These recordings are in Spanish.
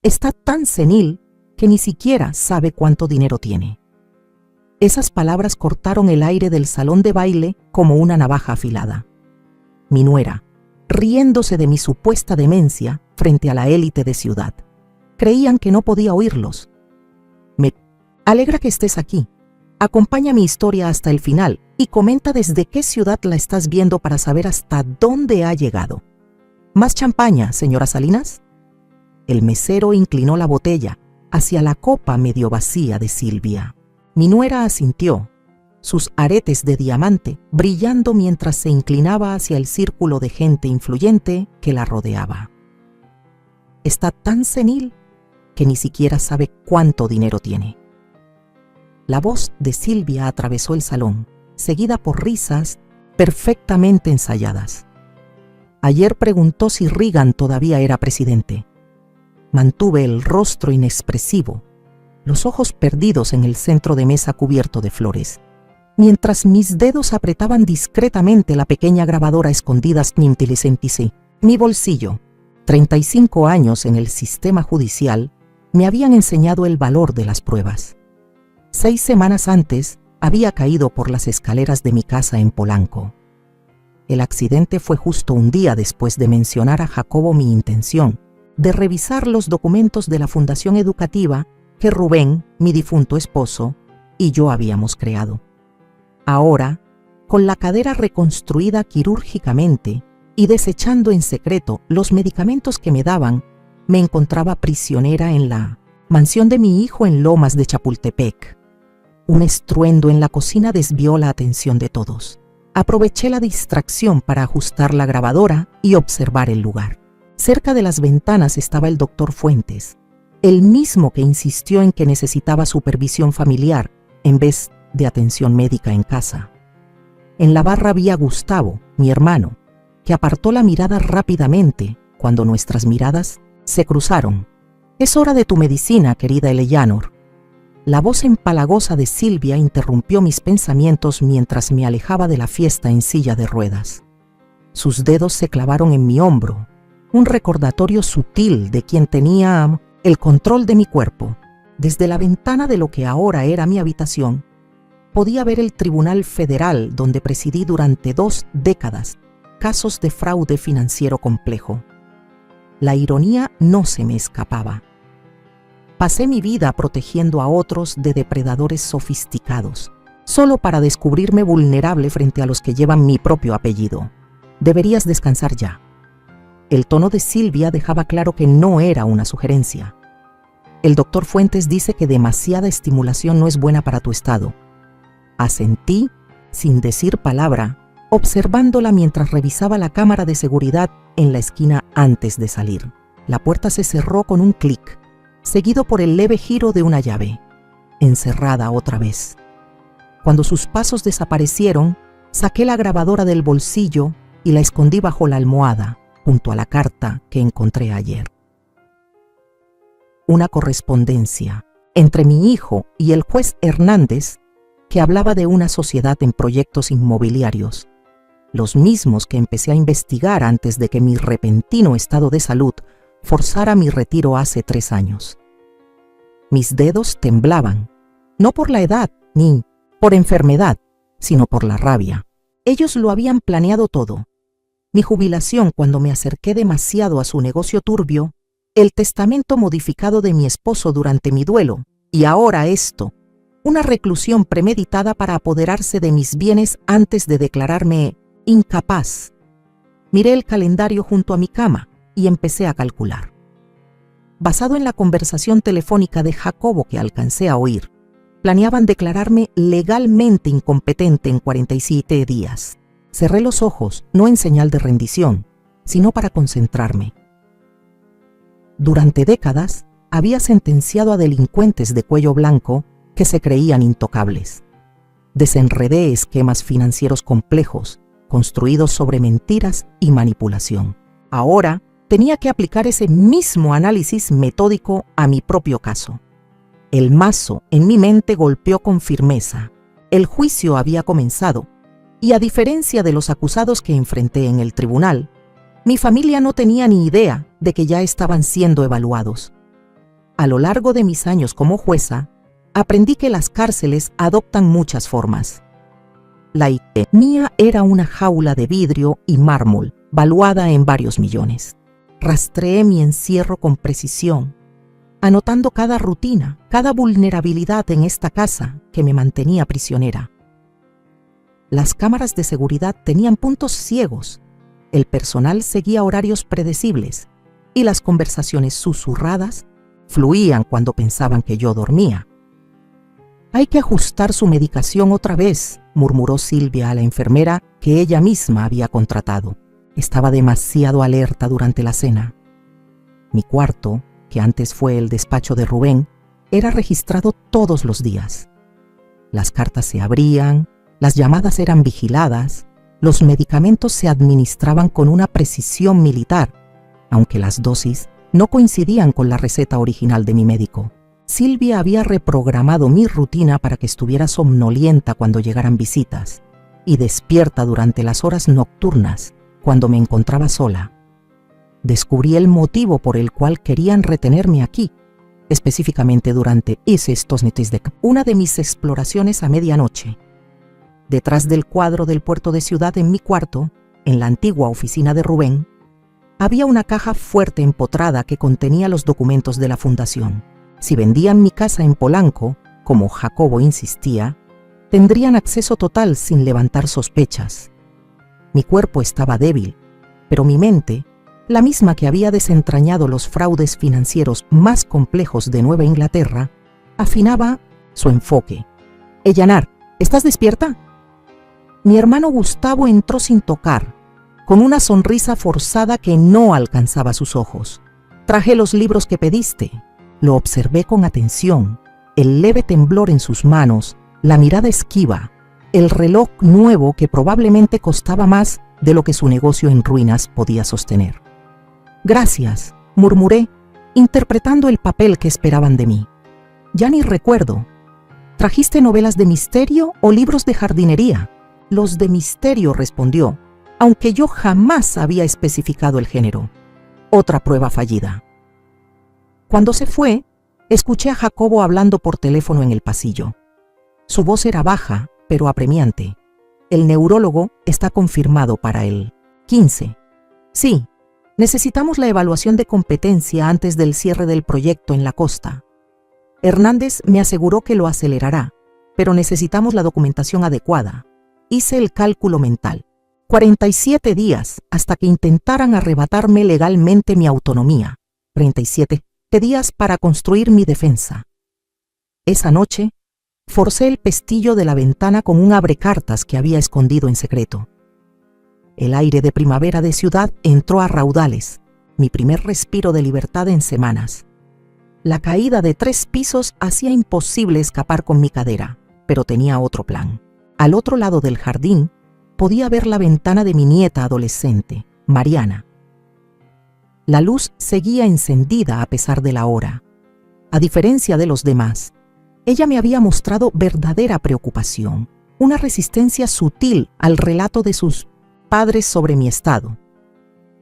Está tan senil que ni siquiera sabe cuánto dinero tiene. Esas palabras cortaron el aire del salón de baile como una navaja afilada. Mi nuera, riéndose de mi supuesta demencia frente a la élite de ciudad. Creían que no podía oírlos. Me alegra que estés aquí. Acompaña mi historia hasta el final y comenta desde qué ciudad la estás viendo para saber hasta dónde ha llegado. ¿Más champaña, señora Salinas? El mesero inclinó la botella hacia la copa medio vacía de Silvia. Mi nuera asintió, sus aretes de diamante brillando mientras se inclinaba hacia el círculo de gente influyente que la rodeaba. Está tan senil que ni siquiera sabe cuánto dinero tiene. La voz de Silvia atravesó el salón, seguida por risas perfectamente ensayadas. Ayer preguntó si Reagan todavía era presidente. Mantuve el rostro inexpresivo, los ojos perdidos en el centro de mesa cubierto de flores, mientras mis dedos apretaban discretamente la pequeña grabadora escondida en mi bolsillo. 35 años en el sistema judicial me habían enseñado el valor de las pruebas. 6 semanas antes había caído por las escaleras de mi casa en Polanco. El accidente fue justo un día después de mencionar a Jacobo mi intención de revisar los documentos de la fundación educativa que Rubén, mi difunto esposo, y yo habíamos creado. Ahora, con la cadera reconstruida quirúrgicamente y desechando en secreto los medicamentos que me daban, me encontraba prisionera en la mansión de mi hijo en Lomas de Chapultepec. Un estruendo en la cocina desvió la atención de todos. Aproveché la distracción para ajustar la grabadora y observar el lugar. Cerca de las ventanas estaba el doctor Fuentes, el mismo que insistió en que necesitaba supervisión familiar en vez de atención médica en casa. En la barra vi a Gustavo, mi hermano, que apartó la mirada rápidamente cuando nuestras miradas se cruzaron. «Es hora de tu medicina, querida Eleanor». La voz empalagosa de Silvia interrumpió mis pensamientos mientras me alejaba de la fiesta en silla de ruedas. Sus dedos se clavaron en mi hombro, un recordatorio sutil de quien tenía el control de mi cuerpo. Desde la ventana de lo que ahora era mi habitación, podía ver el Tribunal Federal donde presidí durante 2 décadas casos de fraude financiero complejo. La ironía no se me escapaba. Pasé mi vida protegiendo a otros de depredadores sofisticados, solo para descubrirme vulnerable frente a los que llevan mi propio apellido. Deberías descansar ya. El tono de Silvia dejaba claro que no era una sugerencia. El doctor Fuentes dice que demasiada estimulación no es buena para tu estado. Asentí, sin decir palabra, observándola mientras revisaba la cámara de seguridad en la esquina antes de salir. La puerta se cerró con un clic, seguido por el leve giro de una llave, encerrada otra vez. Cuando sus pasos desaparecieron, saqué la grabadora del bolsillo y la escondí bajo la almohada, junto a la carta que encontré ayer. Una correspondencia entre mi hijo y el juez Hernández que hablaba de una sociedad en proyectos inmobiliarios, los mismos que empecé a investigar antes de que mi repentino estado de salud forzara mi retiro hace 3 años. Mis dedos temblaban, no por la edad ni por enfermedad, sino por la rabia. Ellos lo habían planeado todo. Mi jubilación cuando me acerqué demasiado a su negocio turbio, el testamento modificado de mi esposo durante mi duelo, y ahora esto, una reclusión premeditada para apoderarse de mis bienes antes de declararme incapaz. Miré el calendario junto a mi cama y empecé a calcular. Basado en la conversación telefónica de Jacobo que alcancé a oír, planeaban declararme legalmente incompetente en 47 días. Cerré los ojos, no en señal de rendición, sino para concentrarme. Durante décadas, había sentenciado a delincuentes de cuello blanco que se creían intocables. Desenredé esquemas financieros complejos, construidos sobre mentiras y manipulación. Ahora, tenía que aplicar ese mismo análisis metódico a mi propio caso. El mazo en mi mente golpeó con firmeza. El juicio había comenzado, y a diferencia de los acusados que enfrenté en el tribunal, mi familia no tenía ni idea de que ya estaban siendo evaluados. A lo largo de mis años como jueza, aprendí que las cárceles adoptan muchas formas. La mía era una jaula de vidrio y mármol, valuada en varios millones. Rastreé mi encierro con precisión, anotando cada rutina, cada vulnerabilidad en esta casa que me mantenía prisionera. Las cámaras de seguridad tenían puntos ciegos, el personal seguía horarios predecibles y las conversaciones susurradas fluían cuando pensaban que yo dormía. «Hay que ajustar su medicación otra vez», murmuró Silvia a la enfermera que ella misma había contratado. Estaba demasiado alerta durante la cena. Mi cuarto, que antes fue el despacho de Rubén, era registrado todos los días. Las cartas se abrían, las llamadas eran vigiladas, los medicamentos se administraban con una precisión militar, aunque las dosis no coincidían con la receta original de mi médico. Silvia había reprogramado mi rutina para que estuviera somnolienta cuando llegaran visitas y despierta durante las horas nocturnas cuando me encontraba sola. Descubrí el motivo por el cual querían retenerme aquí, específicamente durante una de mis exploraciones a medianoche. Detrás del cuadro del puerto de Ciudad en mi cuarto, en la antigua oficina de Rubén, había una caja fuerte empotrada que contenía los documentos de la fundación. Si vendían mi casa en Polanco, como Jacobo insistía, tendrían acceso total sin levantar sospechas. Mi cuerpo estaba débil, pero mi mente, la misma que había desentrañado los fraudes financieros más complejos de Nueva Inglaterra, afinaba su enfoque. «Ellanar, ¿estás despierta?» Mi hermano Gustavo entró sin tocar, con una sonrisa forzada que no alcanzaba sus ojos. «Traje los libros que pediste». Lo observé con atención, el leve temblor en sus manos, la mirada esquiva, el reloj nuevo que probablemente costaba más de lo que su negocio en ruinas podía sostener. «Gracias», murmuré, interpretando el papel que esperaban de mí. «Ya ni recuerdo. ¿Trajiste novelas de misterio o libros de jardinería?» «Los de misterio», respondió, aunque yo jamás había especificado el género. Otra prueba fallida. Cuando se fue, escuché a Jacobo hablando por teléfono en el pasillo. Su voz era baja, pero apremiante. «El neurólogo está confirmado para el 15. Sí, necesitamos la evaluación de competencia antes del cierre del proyecto en la costa. Hernández me aseguró que lo acelerará, pero necesitamos la documentación adecuada. Hice el cálculo mental. 47 días hasta que intentaran arrebatarme legalmente mi autonomía. 37 días para construir mi defensa. Esa noche, forcé el pestillo de la ventana con un abrecartas que había escondido en secreto. El aire de primavera de Ciudad entró a raudales, mi primer respiro de libertad en semanas. La caída de 3 pisos hacía imposible escapar con mi cadera, pero tenía otro plan. Al otro lado del jardín, podía ver la ventana de mi nieta adolescente, Mariana. La luz seguía encendida a pesar de la hora. A diferencia de los demás, ella me había mostrado verdadera preocupación, una resistencia sutil al relato de sus padres sobre mi estado.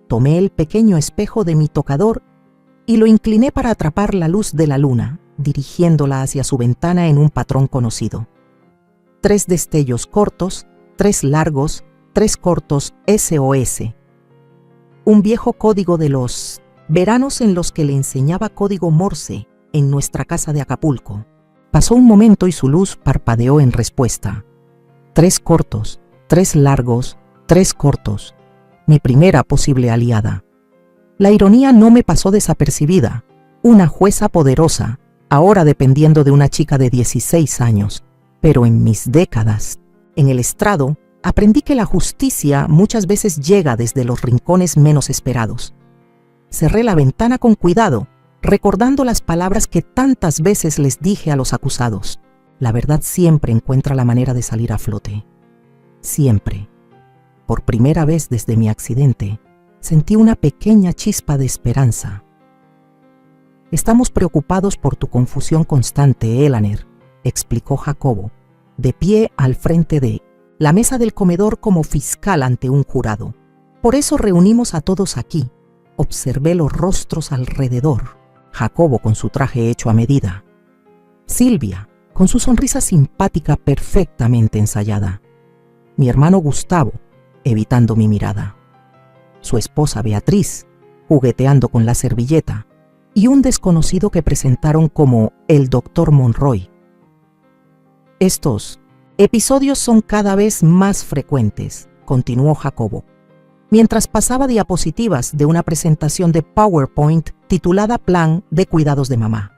Tomé el pequeño espejo de mi tocador y lo incliné para atrapar la luz de la luna, dirigiéndola hacia su ventana en un patrón conocido. 3 destellos cortos, 3 largos, 3 cortos SOS. Un viejo código de los veranos en los que le enseñaba código Morse en nuestra casa de Acapulco. Pasó un momento y su luz parpadeó en respuesta. 3 cortos, 3 largos, 3 cortos. Mi primera posible aliada. La ironía no me pasó desapercibida. Una jueza poderosa, ahora dependiendo de una chica de 16 años. Pero en mis décadas, en el estrado, aprendí que la justicia muchas veces llega desde los rincones menos esperados. Cerré la ventana con cuidado, recordando las palabras que tantas veces les dije a los acusados. La verdad siempre encuentra la manera de salir a flote. Siempre. Por primera vez desde mi accidente, sentí una pequeña chispa de esperanza. «Estamos preocupados por tu confusión constante, Elaner», explicó Jacobo, de pie al frente de la mesa del comedor como fiscal ante un jurado. «Por eso reunimos a todos aquí». Observé los rostros alrededor. Jacobo con su traje hecho a medida, Silvia con su sonrisa simpática perfectamente ensayada, mi hermano Gustavo evitando mi mirada, su esposa Beatriz jugueteando con la servilleta y un desconocido que presentaron como el Dr. Monroy. Estos episodios son cada vez más frecuentes, continuó Jacobo, mientras pasaba diapositivas de una presentación de PowerPoint titulada Plan de Cuidados de Mamá.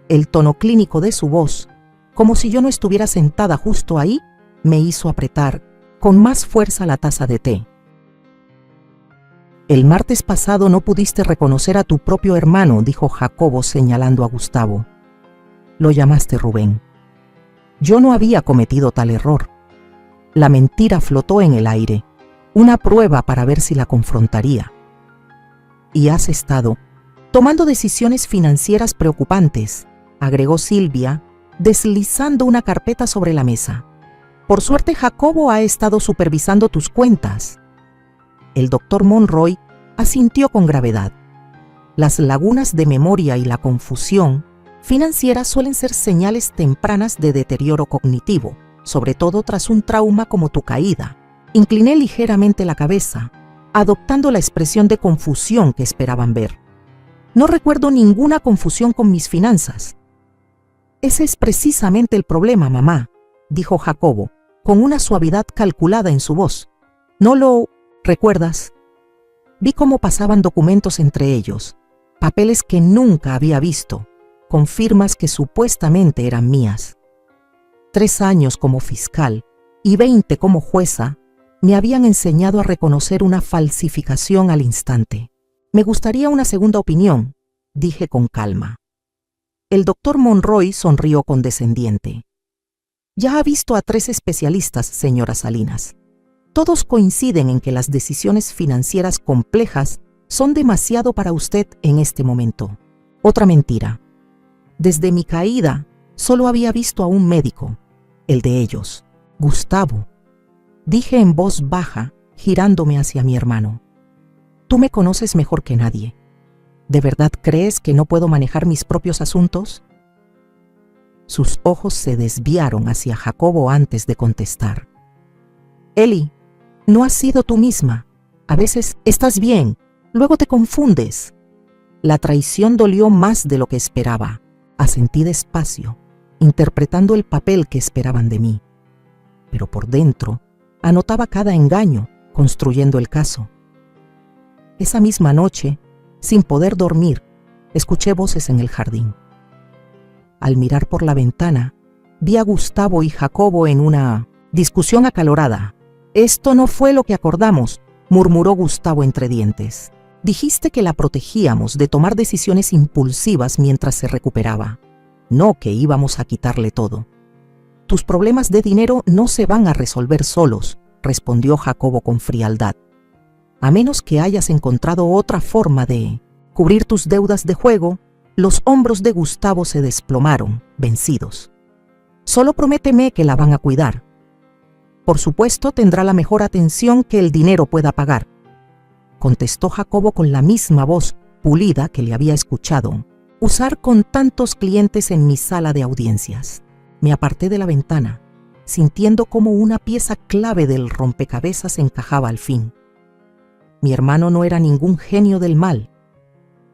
El tono clínico de su voz, como si yo no estuviera sentada justo ahí, me hizo apretar con más fuerza la taza de té. El martes pasado no pudiste reconocer a tu propio hermano, dijo Jacobo señalando a Gustavo. Lo llamaste Rubén. Yo no había cometido tal error. La mentira flotó en el aire, una prueba para ver si la confrontaría. Y has estado tomando decisiones financieras preocupantes, agregó Silvia, deslizando una carpeta sobre la mesa. Por suerte, Jacobo ha estado supervisando tus cuentas. El Dr. Monroy asintió con gravedad. Las lagunas de memoria y la confusión financiera suelen ser señales tempranas de deterioro cognitivo, sobre todo tras un trauma como tu caída. Incliné ligeramente la cabeza, adoptando la expresión de confusión que esperaban ver. No recuerdo ninguna confusión con mis finanzas. Ese es precisamente el problema, mamá, dijo Jacobo, con una suavidad calculada en su voz. ¿No lo recuerdas? Vi cómo pasaban documentos entre ellos, papeles que nunca había visto, con firmas que supuestamente eran mías. 3 años como fiscal y 20 como jueza me habían enseñado a reconocer una falsificación al instante. Me gustaría una segunda opinión, dije con calma. El Dr. Monroy sonrió condescendiente. Ya ha visto a 3 especialistas, señora Salinas. Todos coinciden en que las decisiones financieras complejas son demasiado para usted en este momento. Otra mentira. Desde mi caída, solo había visto a un médico, el de ellos, Gustavo. Dije en voz baja, girándome hacia mi hermano. Tú me conoces mejor que nadie. ¿De verdad crees que no puedo manejar mis propios asuntos? Sus ojos se desviaron hacia Jacobo antes de contestar. Eli, no has sido tú misma. A veces estás bien, luego te confundes. La traición dolió más de lo que esperaba. Asentí despacio, interpretando el papel que esperaban de mí. Pero por dentro, anotaba cada engaño, construyendo el caso. Esa misma noche, sin poder dormir, escuché voces en el jardín. Al mirar por la ventana, vi a Gustavo y Jacobo en una discusión acalorada. Esto no fue lo que acordamos, murmuró Gustavo entre dientes. Dijiste que la protegíamos de tomar decisiones impulsivas mientras se recuperaba, no que íbamos a quitarle todo. Tus problemas de dinero no se van a resolver solos, respondió Jacobo con frialdad. A menos que hayas encontrado otra forma de cubrir tus deudas de juego. Los hombros de Gustavo se desplomaron, vencidos. Solo prométeme que la van a cuidar. Por supuesto, tendrá la mejor atención que el dinero pueda pagar, contestó Jacobo con la misma voz pulida que le había escuchado usar con tantos clientes en mi sala de audiencias. Me aparté de la ventana, sintiendo como una pieza clave del rompecabezas encajaba al fin. Mi hermano no era ningún genio del mal.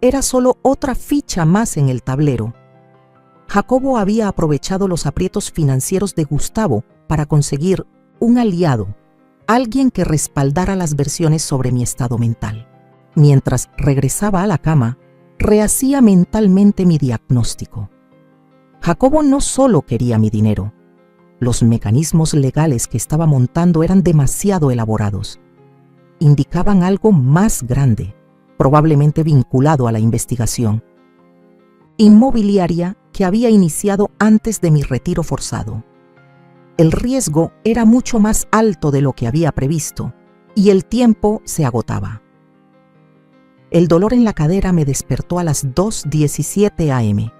Era solo otra ficha más en el tablero. Jacobo había aprovechado los aprietos financieros de Gustavo para conseguir un aliado, alguien que respaldara las versiones sobre mi estado mental. Mientras regresaba a la cama, rehacía mentalmente mi diagnóstico. Jacobo no solo quería mi dinero. Los mecanismos legales que estaba montando eran demasiado elaborados. Indicaban algo más grande, probablemente vinculado a la investigación inmobiliaria que había iniciado antes de mi retiro forzado. El riesgo era mucho más alto de lo que había previsto y el tiempo se agotaba. El dolor en la cadera me despertó a las 2:17 a.m.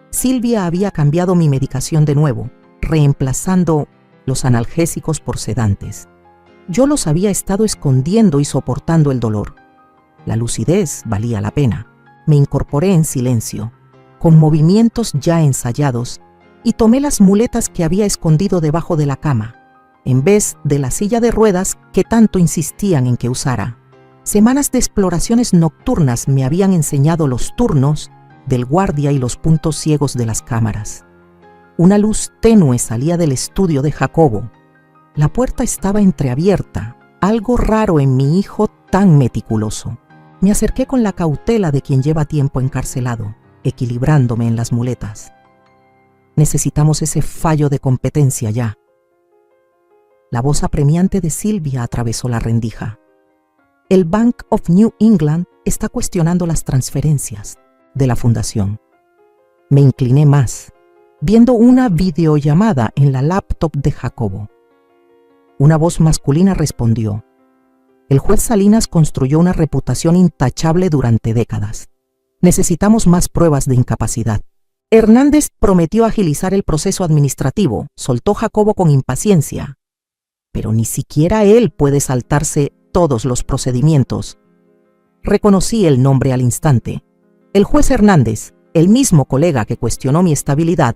Silvia había cambiado mi medicación de nuevo, reemplazando los analgésicos por sedantes. Yo los había estado escondiendo y soportando el dolor. La lucidez valía la pena. Me incorporé en silencio, con movimientos ya ensayados, y tomé las muletas que había escondido debajo de la cama, en vez de la silla de ruedas que tanto insistían en que usara. Semanas de exploraciones nocturnas me habían enseñado los turnos del guardia y los puntos ciegos de las cámaras. Una luz tenue salía del estudio de Jacobo. La puerta estaba entreabierta, algo raro en mi hijo tan meticuloso. Me acerqué con la cautela de quien lleva tiempo encarcelado, equilibrándome en las muletas. Necesitamos ese fallo de competencia ya. La voz apremiante de Silvia atravesó la rendija. El Bank of New England está cuestionando las transferencias de la fundación. Me incliné más, viendo una videollamada en la laptop de Jacobo. Una voz masculina respondió: el juez Salinas construyó una reputación intachable durante décadas. Necesitamos más pruebas de incapacidad. Hernández prometió agilizar el proceso administrativo, soltó Jacobo con impaciencia. Pero ni siquiera él puede saltarse todos los procedimientos. Reconocí el nombre al instante. El juez Hernández, el mismo colega que cuestionó mi estabilidad,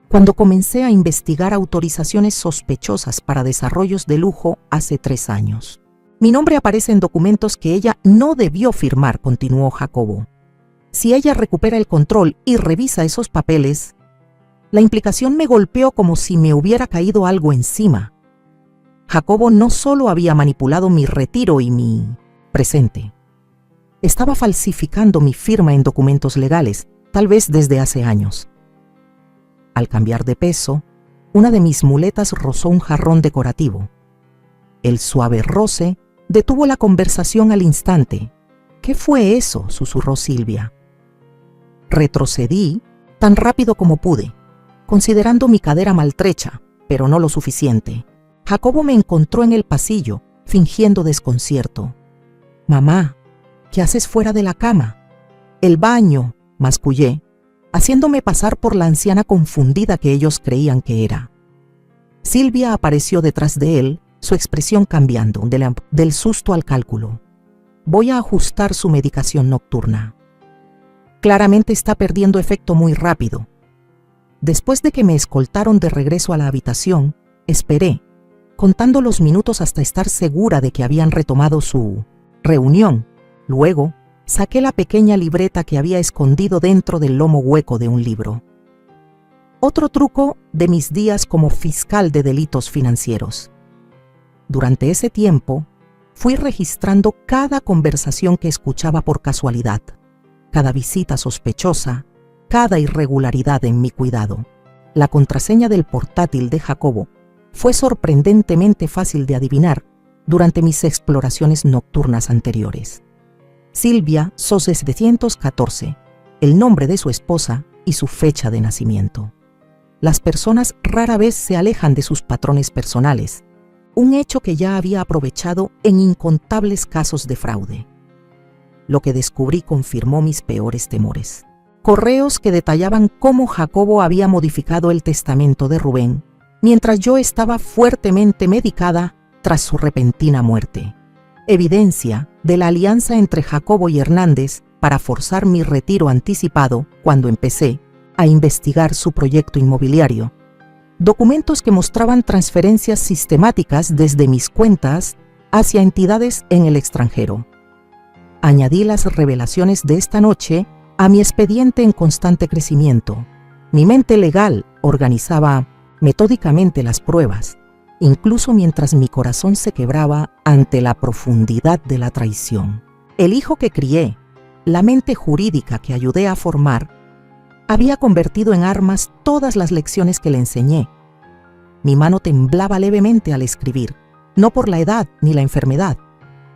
cuando comencé a investigar autorizaciones sospechosas para desarrollos de lujo hace 3 años. Mi nombre aparece en documentos que ella no debió firmar, continuó Jacobo. Si ella recupera el control y revisa esos papeles, la implicación me golpeó como si me hubiera caído algo encima. Jacobo no solo había manipulado mi retiro y mi presente, estaba falsificando mi firma en documentos legales, tal vez desde hace años. Al cambiar de peso, una de mis muletas rozó un jarrón decorativo. El suave roce detuvo la conversación al instante. ¿Qué fue eso?, susurró Silvia. Retrocedí tan rápido como pude, considerando mi cadera maltrecha, pero no lo suficiente. Jacobo me encontró en el pasillo, fingiendo desconcierto. «Mamá, ¿qué haces fuera de la cama?» «El baño», mascullé, haciéndome pasar por la anciana confundida que ellos creían que era. Silvia apareció detrás de él, su expresión cambiando del susto al cálculo. «Voy a ajustar su medicación nocturna. Claramente está perdiendo efecto muy rápido». Después de que me escoltaron de regreso a la habitación, esperé, contando los minutos hasta estar segura de que habían retomado su reunión. Luego, saqué la pequeña libreta que había escondido dentro del lomo hueco de un libro. Otro truco de mis días como fiscal de delitos financieros. Durante ese tiempo, fui registrando cada conversación que escuchaba por casualidad, cada visita sospechosa, cada irregularidad en mi cuidado. La contraseña del portátil de Jacobo fue sorprendentemente fácil de adivinar durante mis exploraciones nocturnas anteriores. Silvia Sose 714, el nombre de su esposa y su fecha de nacimiento. Las personas rara vez se alejan de sus patrones personales, un hecho que ya había aprovechado en incontables casos de fraude. Lo que descubrí confirmó mis peores temores. Correos que detallaban cómo Jacobo había modificado el testamento de Rubén, mientras yo estaba fuertemente medicada tras su repentina muerte. Evidencia de la alianza entre Jacobo y Hernández para forzar mi retiro anticipado cuando empecé a investigar su proyecto inmobiliario. Documentos que mostraban transferencias sistemáticas desde mis cuentas hacia entidades en el extranjero. Añadí las revelaciones de esta noche a mi expediente en constante crecimiento. Mi mente legal organizaba metódicamente las pruebas, incluso mientras mi corazón se quebraba ante la profundidad de la traición. El hijo que crié, la mente jurídica que ayudé a formar, había convertido en armas todas las lecciones que le enseñé. Mi mano temblaba levemente al escribir, no por la edad ni la enfermedad,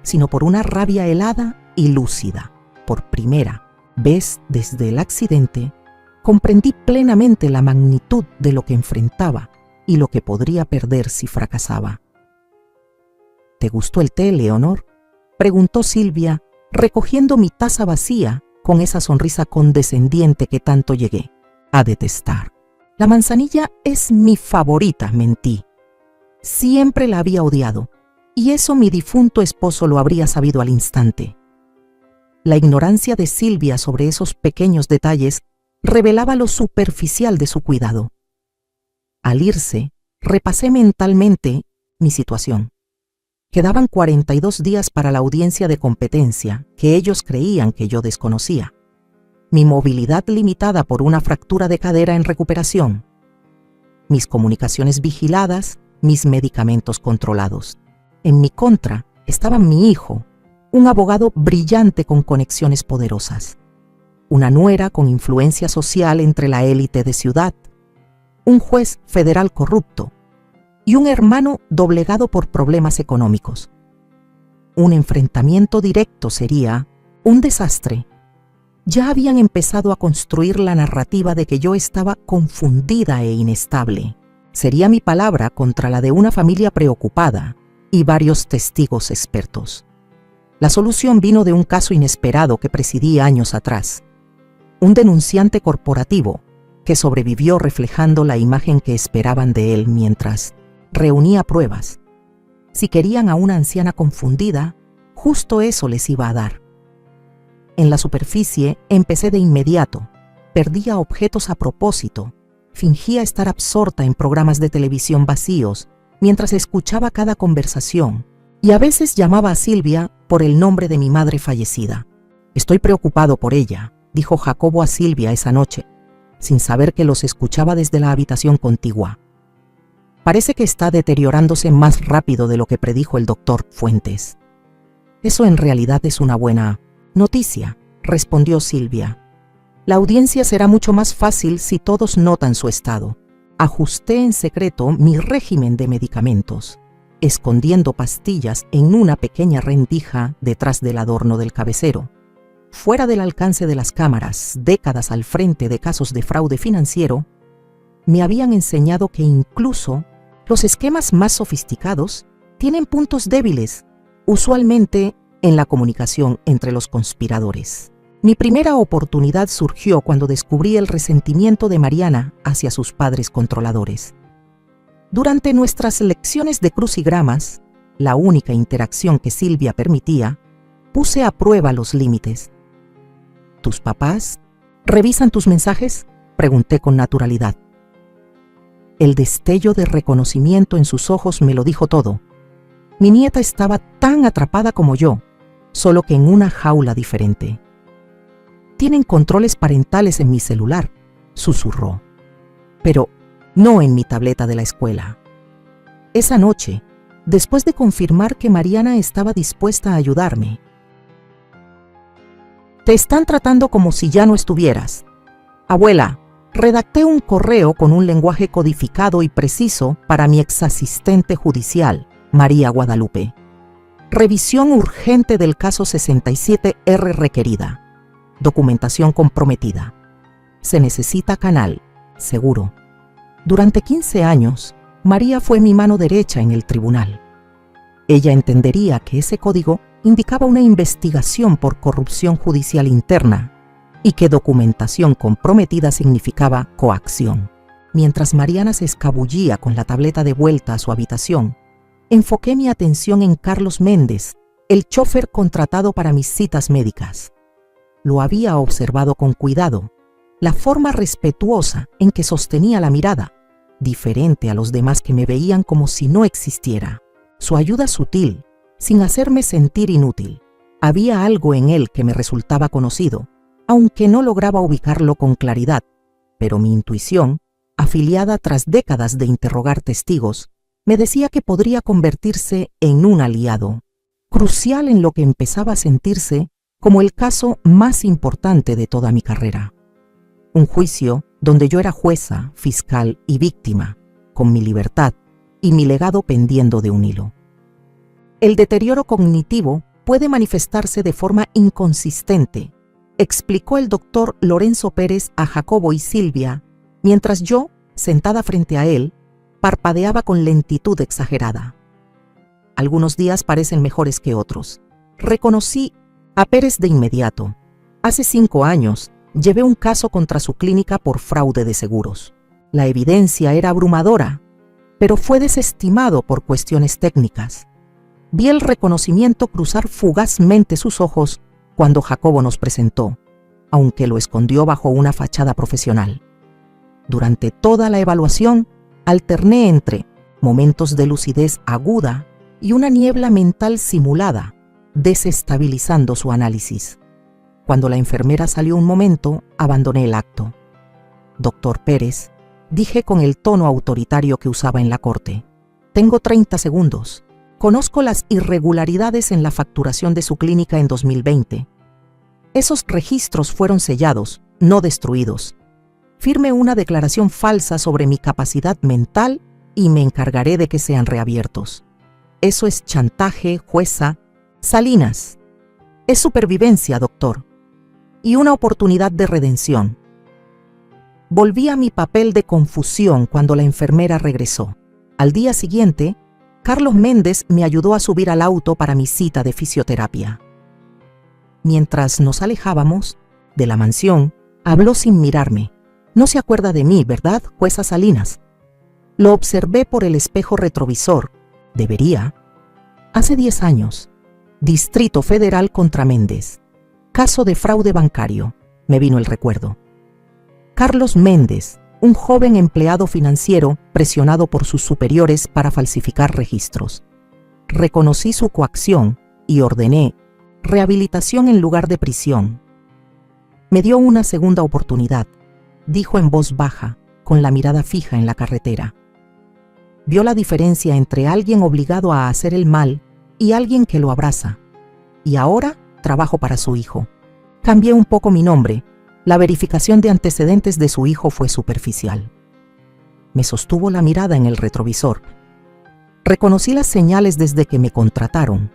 sino por una rabia helada y lúcida. Por primera vez desde el accidente, comprendí plenamente la magnitud de lo que enfrentaba y lo que podría perder si fracasaba. ¿Te gustó el té, Leonor?, preguntó Silvia, recogiendo mi taza vacía con esa sonrisa condescendiente que tanto llegué a detestar. La manzanilla es mi favorita, mentí. Siempre la había odiado, y eso mi difunto esposo lo habría sabido al instante. La ignorancia de Silvia sobre esos pequeños detalles revelaba lo superficial de su cuidado. Al irse, repasé mentalmente mi situación. Quedaban 42 días para la audiencia de competencia que ellos creían que yo desconocía. Mi movilidad limitada por una fractura de cadera en recuperación. Mis comunicaciones vigiladas, mis medicamentos controlados. En mi contra estaba mi hijo, un abogado brillante con conexiones poderosas. Una nuera con influencia social entre la élite de ciudad. Un juez federal corrupto. Y un hermano doblegado por problemas económicos. Un enfrentamiento directo sería un desastre. Ya habían empezado a construir la narrativa de que yo estaba confundida e inestable. Sería mi palabra contra la de una familia preocupada y varios testigos expertos. La solución vino de un caso inesperado que presidí años atrás. Un denunciante corporativo que sobrevivió reflejando la imagen que esperaban de él mientras reunía pruebas. Si querían a una anciana confundida, justo eso les iba a dar. En la superficie empecé de inmediato. Perdía objetos a propósito. Fingía estar absorta en programas de televisión vacíos mientras escuchaba cada conversación y a veces llamaba a Silvia por el nombre de mi madre fallecida. «Estoy preocupado por ella», dijo Jacobo a Silvia esa noche, sin saber que los escuchaba desde la habitación contigua. «Parece que está deteriorándose más rápido de lo que predijo el doctor Fuentes». «Eso en realidad es una buena noticia», respondió Silvia. «La audiencia será mucho más fácil si todos notan su estado». Ajusté en secreto mi régimen de medicamentos, escondiendo pastillas en una pequeña rendija detrás del adorno del cabecero. Fuera del alcance de las cámaras, décadas al frente de casos de fraude financiero, me habían enseñado que incluso los esquemas más sofisticados tienen puntos débiles, usualmente en la comunicación entre los conspiradores. Mi primera oportunidad surgió cuando descubrí el resentimiento de Mariana hacia sus padres controladores. Durante nuestras lecciones de crucigramas, la única interacción que Silvia permitía, puse a prueba los límites. ¿Tus papás revisan tus mensajes?, pregunté con naturalidad. El destello de reconocimiento en sus ojos me lo dijo todo. Mi nieta estaba tan atrapada como yo, solo que en una jaula diferente. «Tienen controles parentales en mi celular», susurró. «Pero no en mi tableta de la escuela». Esa noche, después de confirmar que Mariana estaba dispuesta a ayudarme. «Te están tratando como si ya no estuvieras. Abuela, redacté un correo con un lenguaje codificado y preciso para mi exasistente judicial, María Guadalupe. Revisión urgente del caso 67R requerida. Documentación comprometida. Se necesita canal, seguro». Durante 15 años, María fue mi mano derecha en el tribunal. Ella entendería que ese código indicaba una investigación por corrupción judicial interna y que documentación comprometida significaba coacción. Mientras Mariana se escabullía con la tableta de vuelta a su habitación, enfoqué mi atención en Carlos Méndez, el chofer contratado para mis citas médicas. Lo había observado con cuidado, la forma respetuosa en que sostenía la mirada, diferente a los demás que me veían como si no existiera. Su ayuda sutil, sin hacerme sentir inútil. Había algo en él que me resultaba conocido, aunque no lograba ubicarlo con claridad, pero mi intuición, afiliada tras décadas de interrogar testigos, me decía que podría convertirse en un aliado, crucial en lo que empezaba a sentirse como el caso más importante de toda mi carrera. Un juicio donde yo era jueza, fiscal y víctima, con mi libertad y mi legado pendiendo de un hilo. El deterioro cognitivo puede manifestarse de forma inconsistente, explicó el doctor Lorenzo Pérez a Jacobo y Silvia, mientras yo, sentada frente a él, parpadeaba con lentitud exagerada. Algunos días parecen mejores que otros. Reconocí a Pérez de inmediato. Hace 5 años, llevé un caso contra su clínica por fraude de seguros. La evidencia era abrumadora, pero fue desestimado por cuestiones técnicas. Vi el reconocimiento cruzar fugazmente sus ojos cuando Jacobo nos presentó, aunque lo escondió bajo una fachada profesional. Durante toda la evaluación, alterné entre momentos de lucidez aguda y una niebla mental simulada, desestabilizando su análisis. Cuando la enfermera salió un momento, abandoné el acto. Doctor Pérez, dije con el tono autoritario que usaba en la corte, tengo 30 segundos. Conozco las irregularidades en la facturación de su clínica en 2020. Esos registros fueron sellados, no destruidos. Firme una declaración falsa sobre mi capacidad mental y me encargaré de que sean reabiertos. Eso es chantaje, jueza. Salinas, es supervivencia, doctor, y una oportunidad de redención. Volví a mi papel de confusión cuando la enfermera regresó. Al día siguiente, Carlos Méndez me ayudó a subir al auto para mi cita de fisioterapia. Mientras nos alejábamos de la mansión, habló sin mirarme. No se acuerda de mí, ¿verdad, jueza Salinas? Lo observé por el espejo retrovisor. Debería. Hace 10 años. Distrito Federal contra Méndez. Caso de fraude bancario. Me vino el recuerdo. Carlos Méndez, un joven empleado financiero presionado por sus superiores para falsificar registros. Reconocí su coacción y ordené rehabilitación en lugar de prisión. Me dio una segunda oportunidad, dijo en voz baja, con la mirada fija en la carretera. Vio la diferencia entre alguien obligado a hacer el mal y alguien que lo abraza. Y ahora trabajo para su hijo. Cambié un poco mi nombre. La verificación de antecedentes de su hijo fue superficial. Me sostuvo la mirada en el retrovisor. Reconocí las señales desde que me contrataron.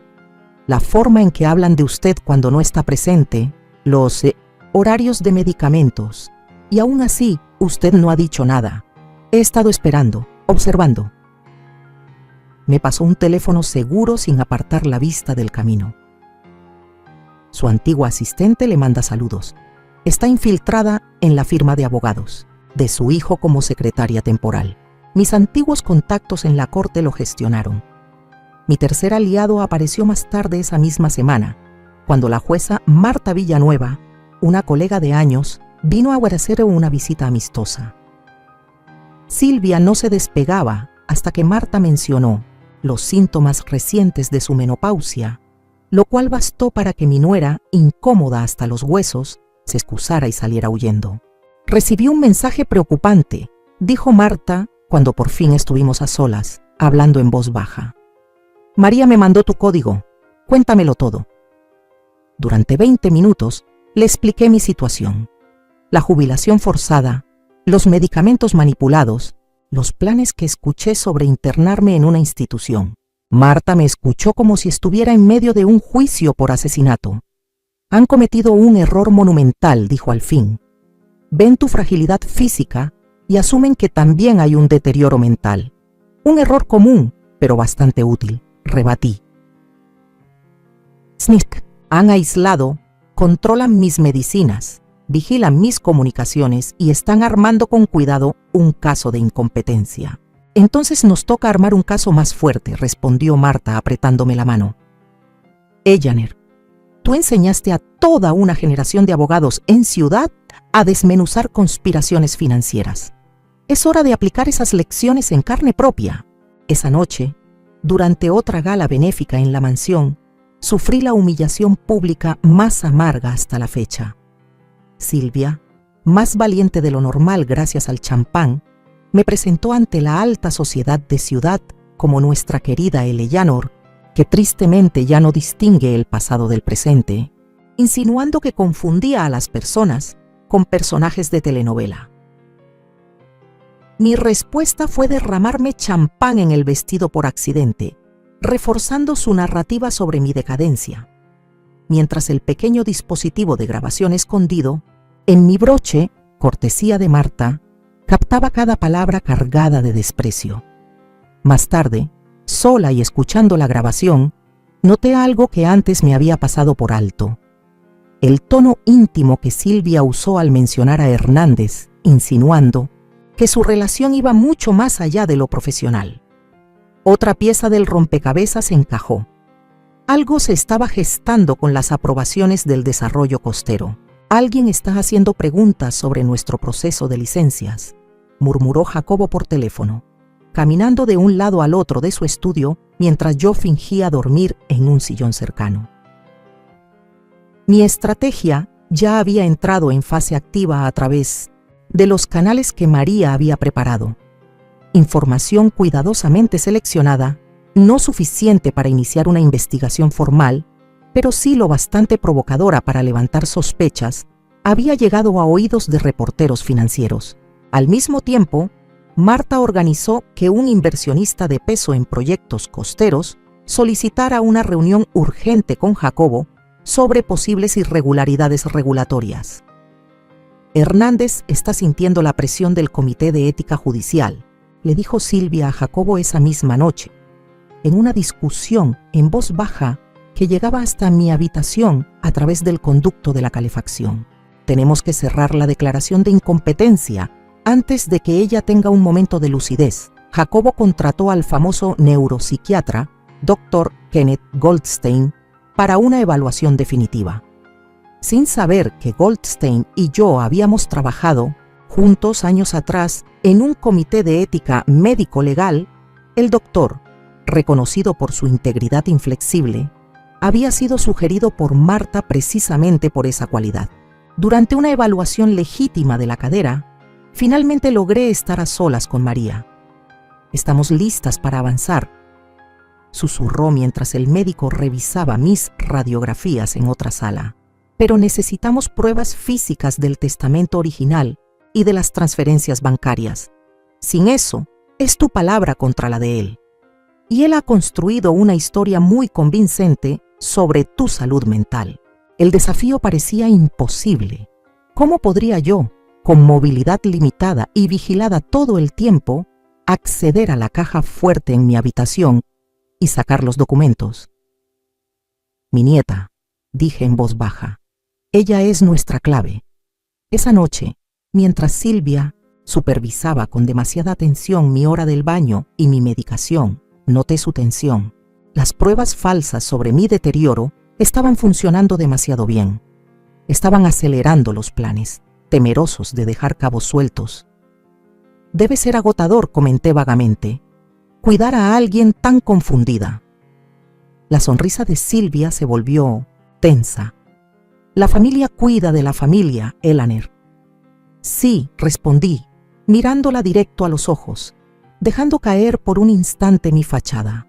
La forma en que hablan de usted cuando no está presente, los horarios de medicamentos. Y aún así, usted no ha dicho nada. He estado esperando, observando. Me pasó un teléfono seguro sin apartar la vista del camino. Su antigua asistente le manda saludos. Está infiltrada en la firma de abogados, de su hijo como secretaria temporal. Mis antiguos contactos en la corte lo gestionaron. Mi tercer aliado apareció más tarde esa misma semana, cuando la jueza Marta Villanueva, una colega de años, vino a hacer una visita amistosa. Silvia no se despegaba hasta que Marta mencionó los síntomas recientes de su menopausia, lo cual bastó para que mi nuera, incómoda hasta los huesos, se excusara y saliera huyendo. Recibí un mensaje preocupante, dijo Marta cuando por fin estuvimos a solas, hablando en voz baja. María me mandó tu código, cuéntamelo todo. Durante 20 minutos le expliqué mi situación, la jubilación forzada, los medicamentos manipulados, los planes que escuché sobre internarme en una institución. Marta me escuchó como si estuviera en medio de un juicio por asesinato. Han cometido un error monumental, dijo al fin. Ven tu fragilidad física y asumen que también hay un deterioro mental. Un error común, pero bastante útil, rebatí. SNIC, han aislado, controlan mis medicinas, vigilan mis comunicaciones y están armando con cuidado un caso de incompetencia. Entonces nos toca armar un caso más fuerte, respondió Marta apretándome la mano. Ellaner, tú enseñaste a toda una generación de abogados en Ciudad a desmenuzar conspiraciones financieras. Es hora de aplicar esas lecciones en carne propia. Esa noche, durante otra gala benéfica en la mansión, sufrí la humillación pública más amarga hasta la fecha. Silvia, más valiente de lo normal gracias al champán, me presentó ante la alta sociedad de Ciudad como nuestra querida Eleanor, que tristemente ya no distingue el pasado del presente, insinuando que confundía a las personas con personajes de telenovela. Mi respuesta fue derramarme champán en el vestido por accidente, reforzando su narrativa sobre mi decadencia, mientras el pequeño dispositivo de grabación escondido, en mi broche, cortesía de Marta, captaba cada palabra cargada de desprecio. Más tarde, sola y escuchando la grabación, noté algo que antes me había pasado por alto. El tono íntimo que Silvia usó al mencionar a Hernández, insinuando que su relación iba mucho más allá de lo profesional. Otra pieza del rompecabezas encajó. Algo se estaba gestando con las aprobaciones del desarrollo costero. Alguien está haciendo preguntas sobre nuestro proceso de licencias, murmuró Jacobo por teléfono, caminando de un lado al otro de su estudio mientras yo fingía dormir en un sillón cercano. Mi estrategia ya había entrado en fase activa a través de los canales que María había preparado. Información cuidadosamente seleccionada, no suficiente para iniciar una investigación formal, pero sí lo bastante provocadora para levantar sospechas, había llegado a oídos de reporteros financieros. Al mismo tiempo, Marta organizó que un inversionista de peso en proyectos costeros solicitara una reunión urgente con Jacobo sobre posibles irregularidades regulatorias. Hernández está sintiendo la presión del Comité de Ética Judicial, le dijo Silvia a Jacobo esa misma noche, en una discusión en voz baja que llegaba hasta mi habitación a través del conducto de la calefacción. Tenemos que cerrar la declaración de incompetencia antes de que ella tenga un momento de lucidez. Jacobo contrató al famoso neuropsiquiatra, Dr. Kenneth Goldstein, para una evaluación definitiva. Sin saber que Goldstein y yo habíamos trabajado juntos años atrás en un comité de ética médico-legal, el doctor, reconocido por su integridad inflexible, había sido sugerido por Marta precisamente por esa cualidad. Durante una evaluación legítima de la cadera, finalmente logré estar a solas con María. «Estamos listas para avanzar», susurró mientras el médico revisaba mis radiografías en otra sala. «Pero necesitamos pruebas físicas del testamento original y de las transferencias bancarias. Sin eso, es tu palabra contra la de él. Y él ha construido una historia muy convincente sobre tu salud mental». El desafío parecía imposible. ¿Cómo podría yo, con movilidad limitada y vigilada todo el tiempo, acceder a la caja fuerte en mi habitación y sacar los documentos? «Mi nieta», dije en voz baja, «ella es nuestra clave». Esa noche, mientras Silvia supervisaba con demasiada atención mi hora del baño y mi medicación, noté su tensión. Las pruebas falsas sobre mi deterioro estaban funcionando demasiado bien. Estaban acelerando los planes, temerosos de dejar cabos sueltos. «Debe ser agotador», comenté vagamente, «cuidar a alguien tan confundida». La sonrisa de Silvia se volvió tensa. «La familia cuida de la familia, Elaner». «Sí», respondí, mirándola directo a los ojos, dejando caer por un instante mi fachada.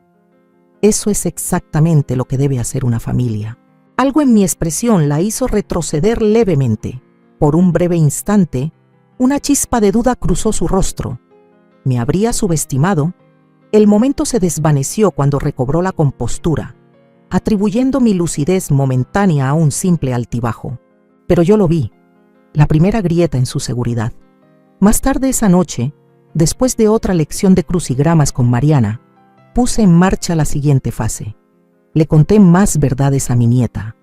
«Eso es exactamente lo que debe hacer una familia». Algo en mi expresión la hizo retroceder levemente. Por un breve instante, una chispa de duda cruzó su rostro. ¿Me habría subestimado? El momento se desvaneció cuando recobró la compostura, atribuyendo mi lucidez momentánea a un simple altibajo. Pero yo lo vi, la primera grieta en su seguridad. Más tarde esa noche, después de otra lección de crucigramas con Mariana, puse en marcha la siguiente fase. Le conté más verdades a mi nieta.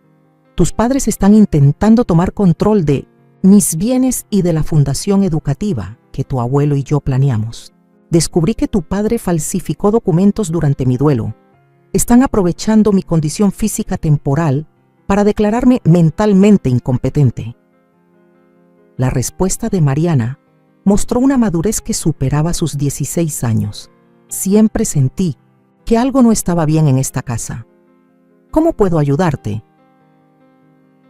«Tus padres están intentando tomar control de mis bienes y de la fundación educativa que tu abuelo y yo planeamos. Descubrí que tu padre falsificó documentos durante mi duelo. Están aprovechando mi condición física temporal para declararme mentalmente incompetente». La respuesta de Mariana mostró una madurez que superaba sus 16 años. Siempre sentí que algo no estaba bien en esta casa. «¿Cómo puedo ayudarte?».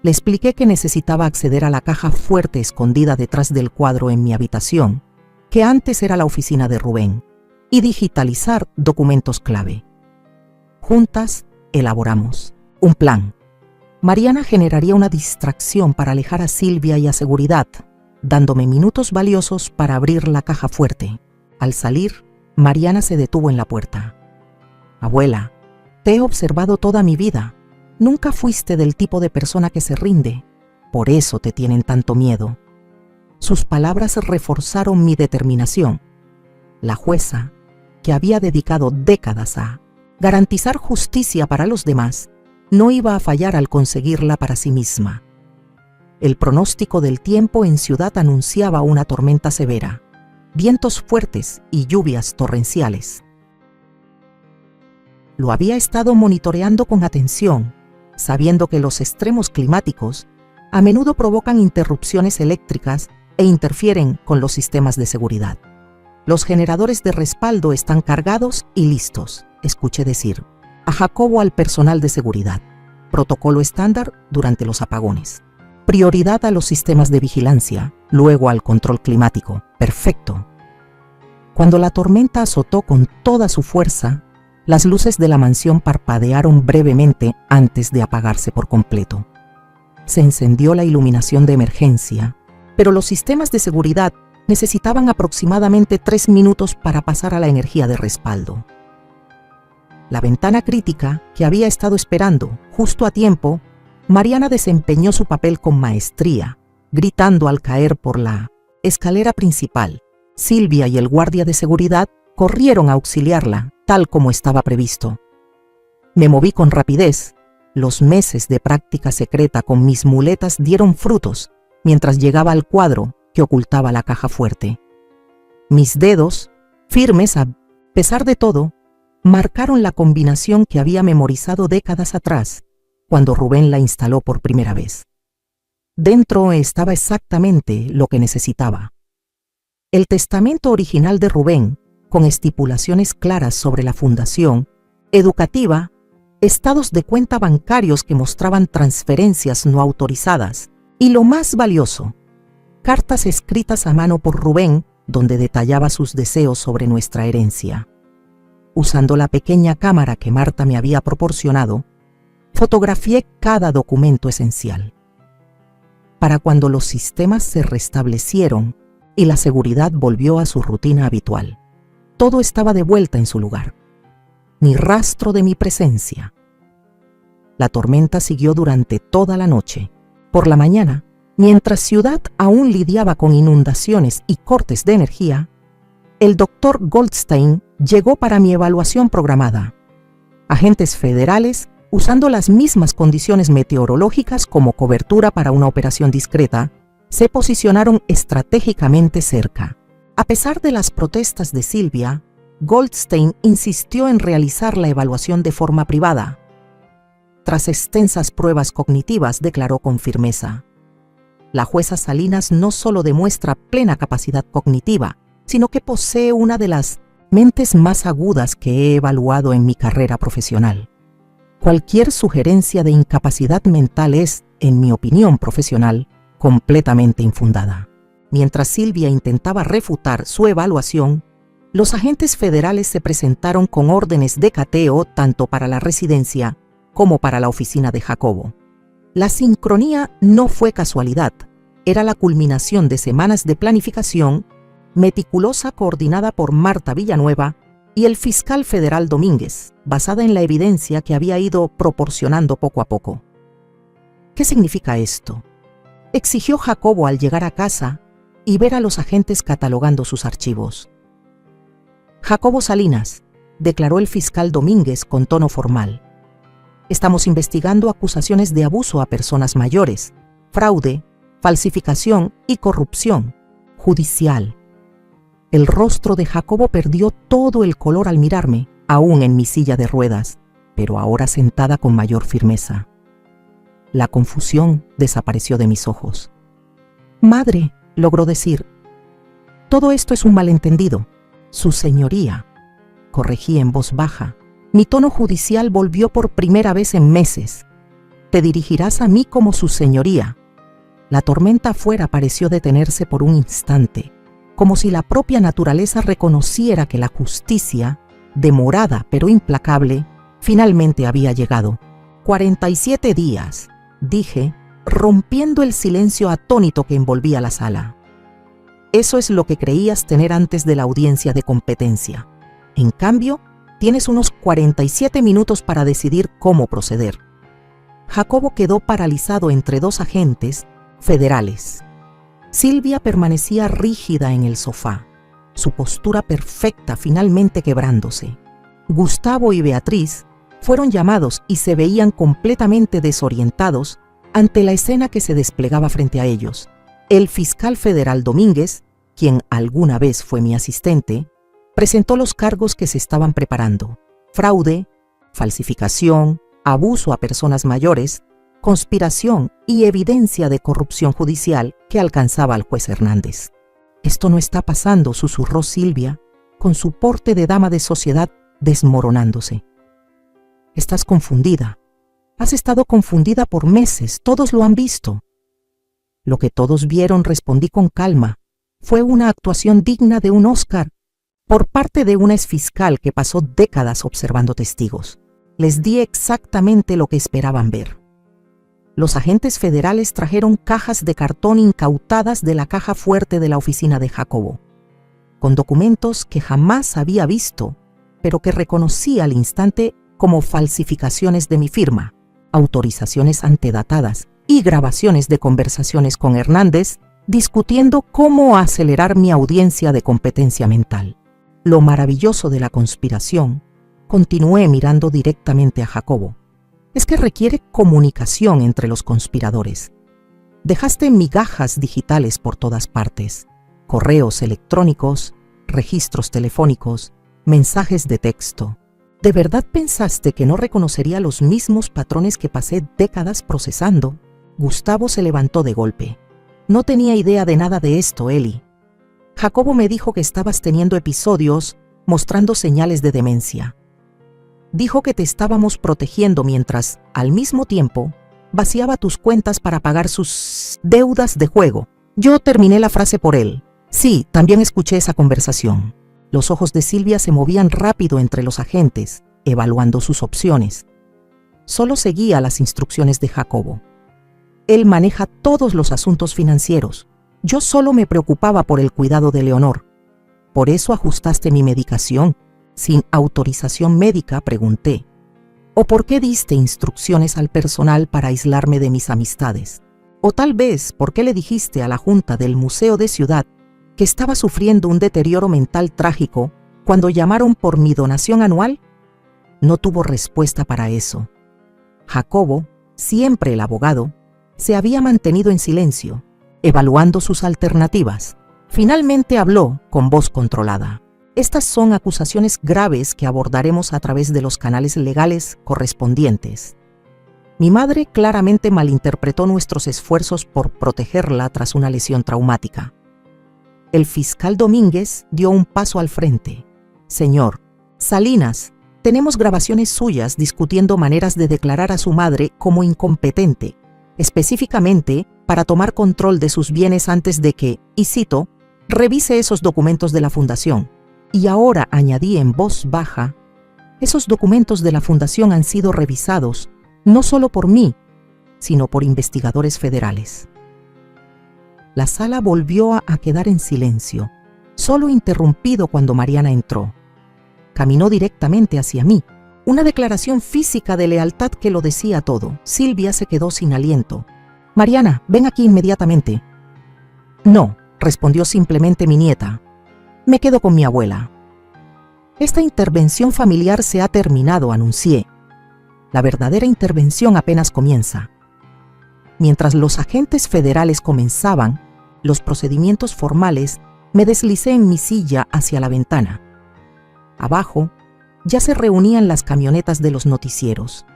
Le expliqué que necesitaba acceder a la caja fuerte escondida detrás del cuadro en mi habitación, que antes era la oficina de Rubén, y digitalizar documentos clave. Juntas elaboramos un plan. Mariana generaría una distracción para alejar a Silvia y a Seguridad, dándome minutos valiosos para abrir la caja fuerte. Al salir, Mariana se detuvo en la puerta. «Abuela, te he observado toda mi vida. Nunca fuiste del tipo de persona que se rinde. Por eso te tienen tanto miedo». Sus palabras reforzaron mi determinación. La jueza, que había dedicado décadas a garantizar justicia para los demás, no iba a fallar al conseguirla para sí misma. El pronóstico del tiempo en Ciudad anunciaba una tormenta severa, vientos fuertes y lluvias torrenciales. Lo había estado monitoreando con atención, sabiendo que los extremos climáticos a menudo provocan interrupciones eléctricas e interfieren con los sistemas de seguridad. Los generadores de respaldo están cargados y listos, escuché decir a Jacobo al personal de seguridad. Protocolo estándar durante los apagones. Prioridad a los sistemas de vigilancia, luego al control climático. Perfecto. Cuando la tormenta azotó con toda su fuerza, las luces de la mansión parpadearon brevemente antes de apagarse por completo. Se encendió la iluminación de emergencia, pero los sistemas de seguridad necesitaban aproximadamente 3 minutos para pasar a la energía de respaldo. La ventana crítica, que había estado esperando justo a tiempo, Mariana desempeñó su papel con maestría, gritando al caer por la escalera principal. Silvia y el guardia de seguridad corrieron a auxiliarla, tal como estaba previsto. Me moví con rapidez. Los meses de práctica secreta con mis muletas dieron frutos mientras llegaba al cuadro que ocultaba la caja fuerte. Mis dedos, firmes a pesar de todo, marcaron la combinación que había memorizado décadas atrás, cuando Rubén la instaló por primera vez. Dentro estaba exactamente lo que necesitaba. El testamento original de Rubén, con estipulaciones claras sobre la fundación, educativa, estados de cuenta bancarios que mostraban transferencias no autorizadas y, lo más valioso, cartas escritas a mano por Rubén donde detallaba sus deseos sobre nuestra herencia. Usando la pequeña cámara que Marta me había proporcionado, fotografié cada documento esencial. Para cuando los sistemas se restablecieron y la seguridad volvió a su rutina habitual, todo estaba de vuelta en su lugar. Ni rastro de mi presencia. La tormenta siguió durante toda la noche. Por la mañana, mientras Ciudad aún lidiaba con inundaciones y cortes de energía, el doctor Goldstein llegó para mi evaluación programada. Agentes federales, usando las mismas condiciones meteorológicas como cobertura para una operación discreta, se posicionaron estratégicamente cerca. A pesar de las protestas de Silvia, Goldstein insistió en realizar la evaluación de forma privada. Tras extensas pruebas cognitivas, declaró con firmeza: la jueza Salinas no solo demuestra plena capacidad cognitiva, sino que posee una de las mentes más agudas que he evaluado en mi carrera profesional. Cualquier sugerencia de incapacidad mental es, en mi opinión profesional, completamente infundada. Mientras Silvia intentaba refutar su evaluación, los agentes federales se presentaron con órdenes de cateo tanto para la residencia como para la oficina de Jacobo. La sincronía no fue casualidad, era la culminación de semanas de planificación meticulosa coordinada por Marta Villanueva y el fiscal federal Domínguez, basada en la evidencia que había ido proporcionando poco a poco. ¿Qué significa esto?, exigió Jacobo al llegar a casa y ver a los agentes catalogando sus archivos. Jacobo Salinas, declaró el fiscal Domínguez con tono formal. Estamos investigando acusaciones de abuso a personas mayores, fraude, falsificación y corrupción judicial. El rostro de Jacobo perdió todo el color al mirarme, aún en mi silla de ruedas, pero ahora sentada con mayor firmeza. La confusión desapareció de mis ojos. «Madre», logró decir, «todo esto es un malentendido. Su señoría», corregí en voz baja. Mi tono judicial volvió por primera vez en meses. «Te dirigirás a mí como su señoría». La tormenta afuera pareció detenerse por un instante, como si la propia naturaleza reconociera que la justicia, demorada pero implacable, finalmente había llegado. 47 días, dije, rompiendo el silencio atónito que envolvía la sala. Eso es lo que creías tener antes de la audiencia de competencia. En cambio, tienes unos 47 minutos para decidir cómo proceder. Jacobo quedó paralizado entre dos agentes federales. Silvia permanecía rígida en el sofá, su postura perfecta finalmente quebrándose. Gustavo y Beatriz fueron llamados y se veían completamente desorientados ante la escena que se desplegaba frente a ellos. El fiscal federal Domínguez, quien alguna vez fue mi asistente, presentó los cargos que se estaban preparando: fraude, falsificación, abuso a personas mayores, conspiración y evidencia de corrupción judicial que alcanzaba al juez Hernández. «Esto no está pasando», susurró Silvia, con su porte de dama de sociedad desmoronándose. «Estás confundida. Has estado confundida por meses, todos lo han visto». «Lo que todos vieron», respondí con calma, «fue una actuación digna de un Oscar por parte de una exfiscal que pasó décadas observando testigos. Les di exactamente lo que esperaban ver». Los agentes federales trajeron cajas de cartón incautadas de la caja fuerte de la oficina de Jacobo, con documentos que jamás había visto, pero que reconocí al instante como falsificaciones de mi firma, autorizaciones antedatadas y grabaciones de conversaciones con Hernández discutiendo cómo acelerar mi audiencia de competencia mental. Lo maravilloso de la conspiración, continué mirando directamente a Jacobo, es que requiere comunicación entre los conspiradores. Dejaste migajas digitales por todas partes, correos electrónicos, registros telefónicos, mensajes de texto. ¿De verdad pensaste que no reconocería los mismos patrones que pasé décadas procesando? Gustavo se levantó de golpe. «No tenía idea de nada de esto, Eli. Jacobo me dijo que estabas teniendo episodios mostrando señales de demencia. Dijo que te estábamos protegiendo mientras, al mismo tiempo, vaciaba tus cuentas para pagar sus deudas de juego». Yo terminé la frase por él. «Sí, también escuché esa conversación». Los ojos de Silvia se movían rápido entre los agentes, evaluando sus opciones. Solo seguía las instrucciones de Jacobo. Él maneja todos los asuntos financieros. Yo solo me preocupaba por el cuidado de Leonor. «¿Por eso ajustaste mi medicación sin autorización médica?», pregunté. «¿O por qué diste instrucciones al personal para aislarme de mis amistades? O tal vez, ¿por qué le dijiste a la Junta del Museo de Ciudad que estaba sufriendo un deterioro mental trágico cuando llamaron por mi donación anual?» No tuvo respuesta para eso. Jacobo, siempre el abogado, se había mantenido en silencio, evaluando sus alternativas. Finalmente habló con voz controlada. «Estas son acusaciones graves que abordaremos a través de los canales legales correspondientes. Mi madre claramente malinterpretó nuestros esfuerzos por protegerla tras una lesión traumática». El fiscal Domínguez dio un paso al frente. «Señor Salinas, tenemos grabaciones suyas discutiendo maneras de declarar a su madre como incompetente, específicamente para tomar control de sus bienes antes de que, y cito, revise esos documentos de la fundación». Y ahora añadí en voz baja, «Esos documentos de la fundación han sido revisados no solo por mí, sino por investigadores federales». La sala volvió a quedar en silencio, solo interrumpido cuando Mariana entró. Caminó directamente hacia mí, una declaración física de lealtad que lo decía todo. Silvia se quedó sin aliento. «Mariana, ven aquí inmediatamente». «No», respondió simplemente mi nieta. «Me quedo con mi abuela». «Esta intervención familiar se ha terminado», anuncié. «La verdadera intervención apenas comienza». Mientras los agentes federales comenzaban los procedimientos formales, me deslicé en mi silla hacia la ventana. Abajo ya se reunían las camionetas de los noticieros.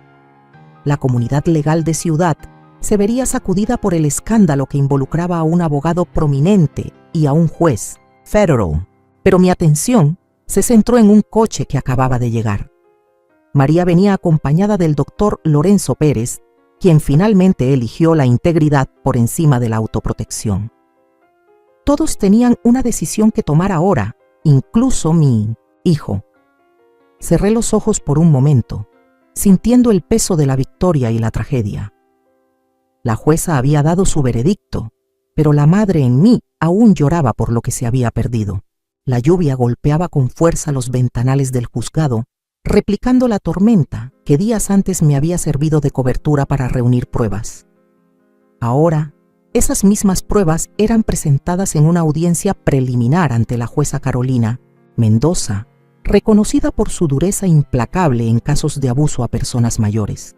La comunidad legal de Ciudad se vería sacudida por el escándalo que involucraba a un abogado prominente y a un juez federal, pero mi atención se centró en un coche que acababa de llegar. María venía acompañada del doctor Lorenzo Pérez, quien finalmente eligió la integridad por encima de la autoprotección. Todos tenían una decisión que tomar ahora, incluso mi hijo. Cerré los ojos por un momento, sintiendo el peso de la victoria y la tragedia. La jueza había dado su veredicto, pero la madre en mí aún lloraba por lo que se había perdido. La lluvia golpeaba con fuerza los ventanales del juzgado, replicando la tormenta que días antes me había servido de cobertura para reunir pruebas. Ahora, esas mismas pruebas eran presentadas en una audiencia preliminar ante la jueza Carolina Mendoza, reconocida por su dureza implacable en casos de abuso a personas mayores.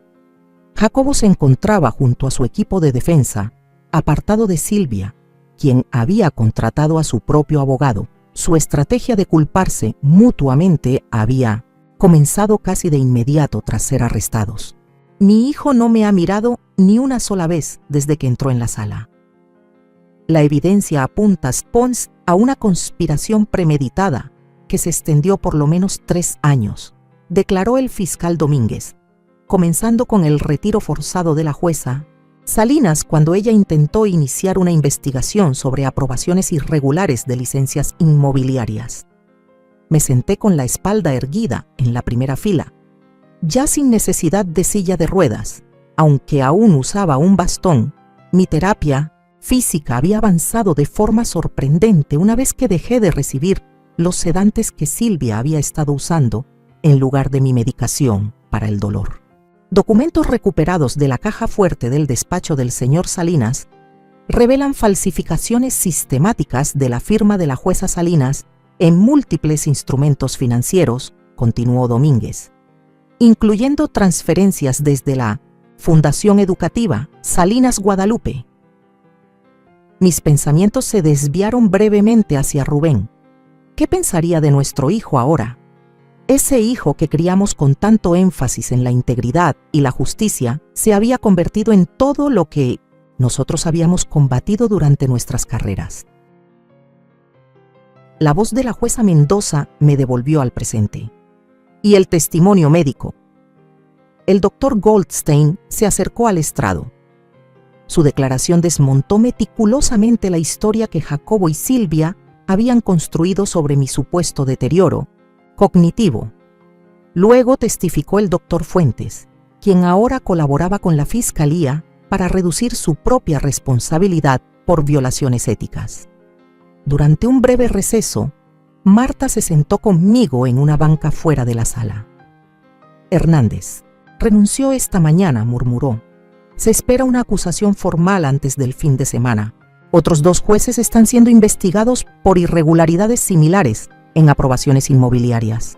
Jacobo se encontraba junto a su equipo de defensa, apartado de Silvia, quien había contratado a su propio abogado. Su estrategia de culparse mutuamente había comenzado casi de inmediato tras ser arrestados. Mi hijo no me ha mirado ni una sola vez desde que entró en la sala. La evidencia apunta Pons a una conspiración premeditada que se extendió por lo menos 3 años, declaró el fiscal Domínguez, comenzando con el retiro forzado de la jueza Salinas cuando ella intentó iniciar una investigación sobre aprobaciones irregulares de licencias inmobiliarias. Me senté con la espalda erguida en la primera fila, ya sin necesidad de silla de ruedas, aunque aún usaba un bastón. Mi terapia física había avanzado de forma sorprendente una vez que dejé de recibir los sedantes que Silvia había estado usando en lugar de mi medicación para el dolor. Documentos recuperados de la caja fuerte del despacho del señor Salinas revelan falsificaciones sistemáticas de la firma de la jueza Salinas en múltiples instrumentos financieros, continuó Domínguez, incluyendo transferencias desde la Fundación Educativa Salinas Guadalupe. Mis pensamientos se desviaron brevemente hacia Rubén. ¿Qué pensaría de nuestro hijo ahora? Ese hijo que criamos con tanto énfasis en la integridad y la justicia se había convertido en todo lo que nosotros habíamos combatido durante nuestras carreras. La voz de la jueza Mendoza me devolvió al presente. Y el testimonio médico. El doctor Goldstein se acercó al estrado. Su declaración desmontó meticulosamente la historia que Jacobo y Silvia habían construido sobre mi supuesto deterioro cognitivo. Luego testificó el doctor Fuentes, quien ahora colaboraba con la Fiscalía para reducir su propia responsabilidad por violaciones éticas. Durante un breve receso, Marta se sentó conmigo en una banca fuera de la sala. Hernández renunció esta mañana, murmuró. Se espera una acusación formal antes del fin de semana. Otros 2 jueces están siendo investigados por irregularidades similares en aprobaciones inmobiliarias.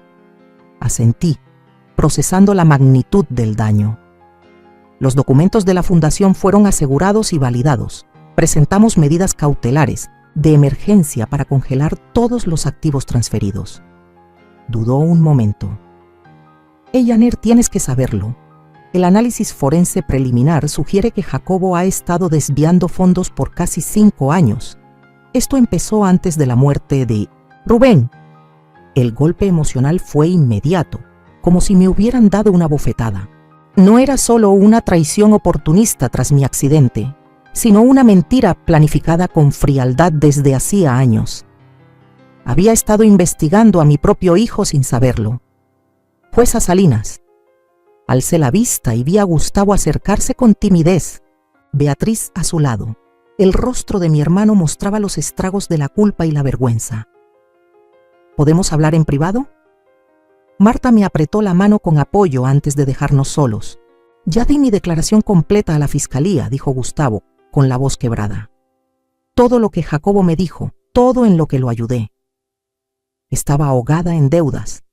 Asentí, procesando la magnitud del daño. Los documentos de la fundación fueron asegurados y validados. Presentamos medidas cautelares de emergencia para congelar todos los activos transferidos. Dudó un momento. Janer, tienes que saberlo. El análisis forense preliminar sugiere que Jacobo ha estado desviando fondos por casi 5 años. Esto empezó antes de la muerte de Rubén. El golpe emocional fue inmediato, como si me hubieran dado una bofetada. No era solo una traición oportunista tras mi accidente, sino una mentira planificada con frialdad desde hacía años. Había estado investigando a mi propio hijo sin saberlo. Jueza Salinas. Alcé la vista y vi a Gustavo acercarse con timidez, Beatriz a su lado. El rostro de mi hermano mostraba los estragos de la culpa y la vergüenza. ¿Podemos hablar en privado? Marta me apretó la mano con apoyo antes de dejarnos solos. Ya di mi declaración completa a la fiscalía, dijo Gustavo, con la voz quebrada. Todo lo que Jacobo me dijo, todo en lo que lo ayudé. Estaba ahogada en deudas.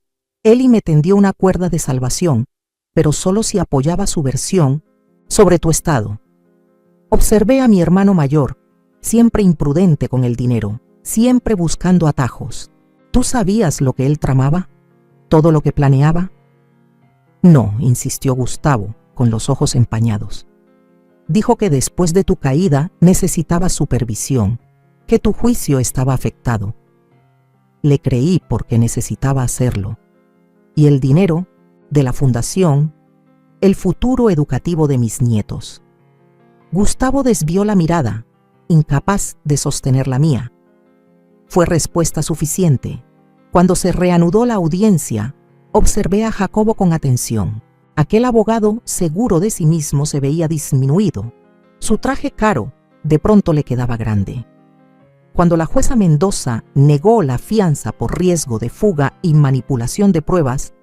Eli me tendió una cuerda de salvación, pero solo si apoyaba su versión sobre tu estado. Observé a mi hermano mayor, siempre imprudente con el dinero, siempre buscando atajos. ¿Tú sabías lo que él tramaba? ¿Todo lo que planeaba? No, insistió Gustavo, con los ojos empañados. Dijo que después de tu caída necesitabas supervisión, que tu juicio estaba afectado. Le creí porque necesitaba hacerlo. Y el dinero de la fundación, el futuro educativo de mis nietos. Gustavo desvió la mirada, incapaz de sostener la mía. Fue respuesta suficiente. Cuando se reanudó la audiencia, observé a Jacobo con atención. Aquel abogado, seguro de sí mismo, se veía disminuido. Su traje caro de pronto le quedaba grande. Cuando la jueza Mendoza negó la fianza por riesgo de fuga y manipulación de pruebas,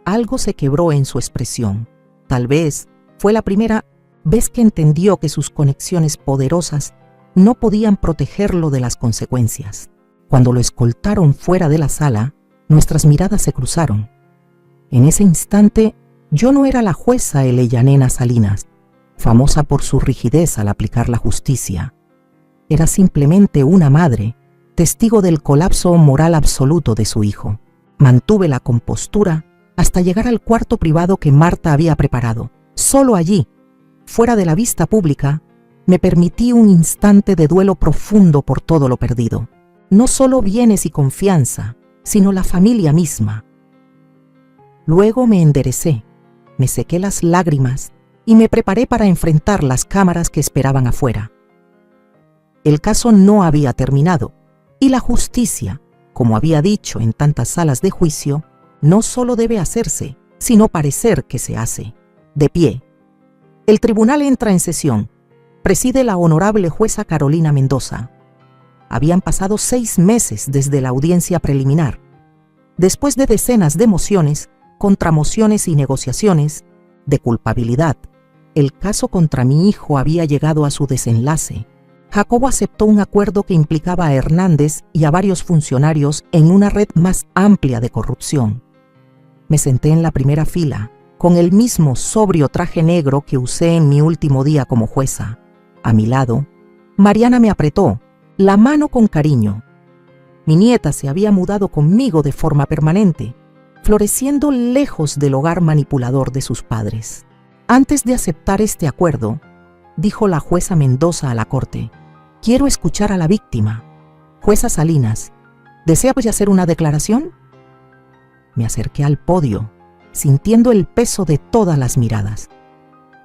algo se quebró en su expresión. Tal vez fue la primera vez que entendió que sus conexiones poderosas no podían protegerlo de las consecuencias. Cuando lo escoltaron fuera de la sala, nuestras miradas se cruzaron. En ese instante, yo no era la jueza Elellanena Salinas, famosa por su rigidez al aplicar la justicia. Era simplemente una madre, testigo del colapso moral absoluto de su hijo. Mantuve la compostura hasta llegar al cuarto privado que Marta había preparado. Solo allí, fuera de la vista pública, me permití un instante de duelo profundo por todo lo perdido. No solo bienes y confianza, sino la familia misma. Luego me enderecé, me sequé las lágrimas y me preparé para enfrentar las cámaras que esperaban afuera. El caso no había terminado y la justicia, como había dicho en tantas salas de juicio, no solo debe hacerse, sino parecer que se hace. De pie. El tribunal entra en sesión. Preside la honorable jueza Carolina Mendoza. Habían pasado 6 meses desde la audiencia preliminar. Después de decenas de mociones, contramociones y negociaciones de culpabilidad, el caso contra mi hijo había llegado a su desenlace. Jacobo aceptó un acuerdo que implicaba a Hernández y a varios funcionarios en una red más amplia de corrupción. Me senté en la primera fila, con el mismo sobrio traje negro que usé en mi último día como jueza. A mi lado, Mariana me apretó la mano con cariño. Mi nieta se había mudado conmigo de forma permanente, floreciendo lejos del hogar manipulador de sus padres. Antes de aceptar este acuerdo, dijo la jueza Mendoza a la corte: «Quiero escuchar a la víctima. Jueza Salinas, ¿desea hacer una declaración?». Me acerqué al podio, sintiendo el peso de todas las miradas.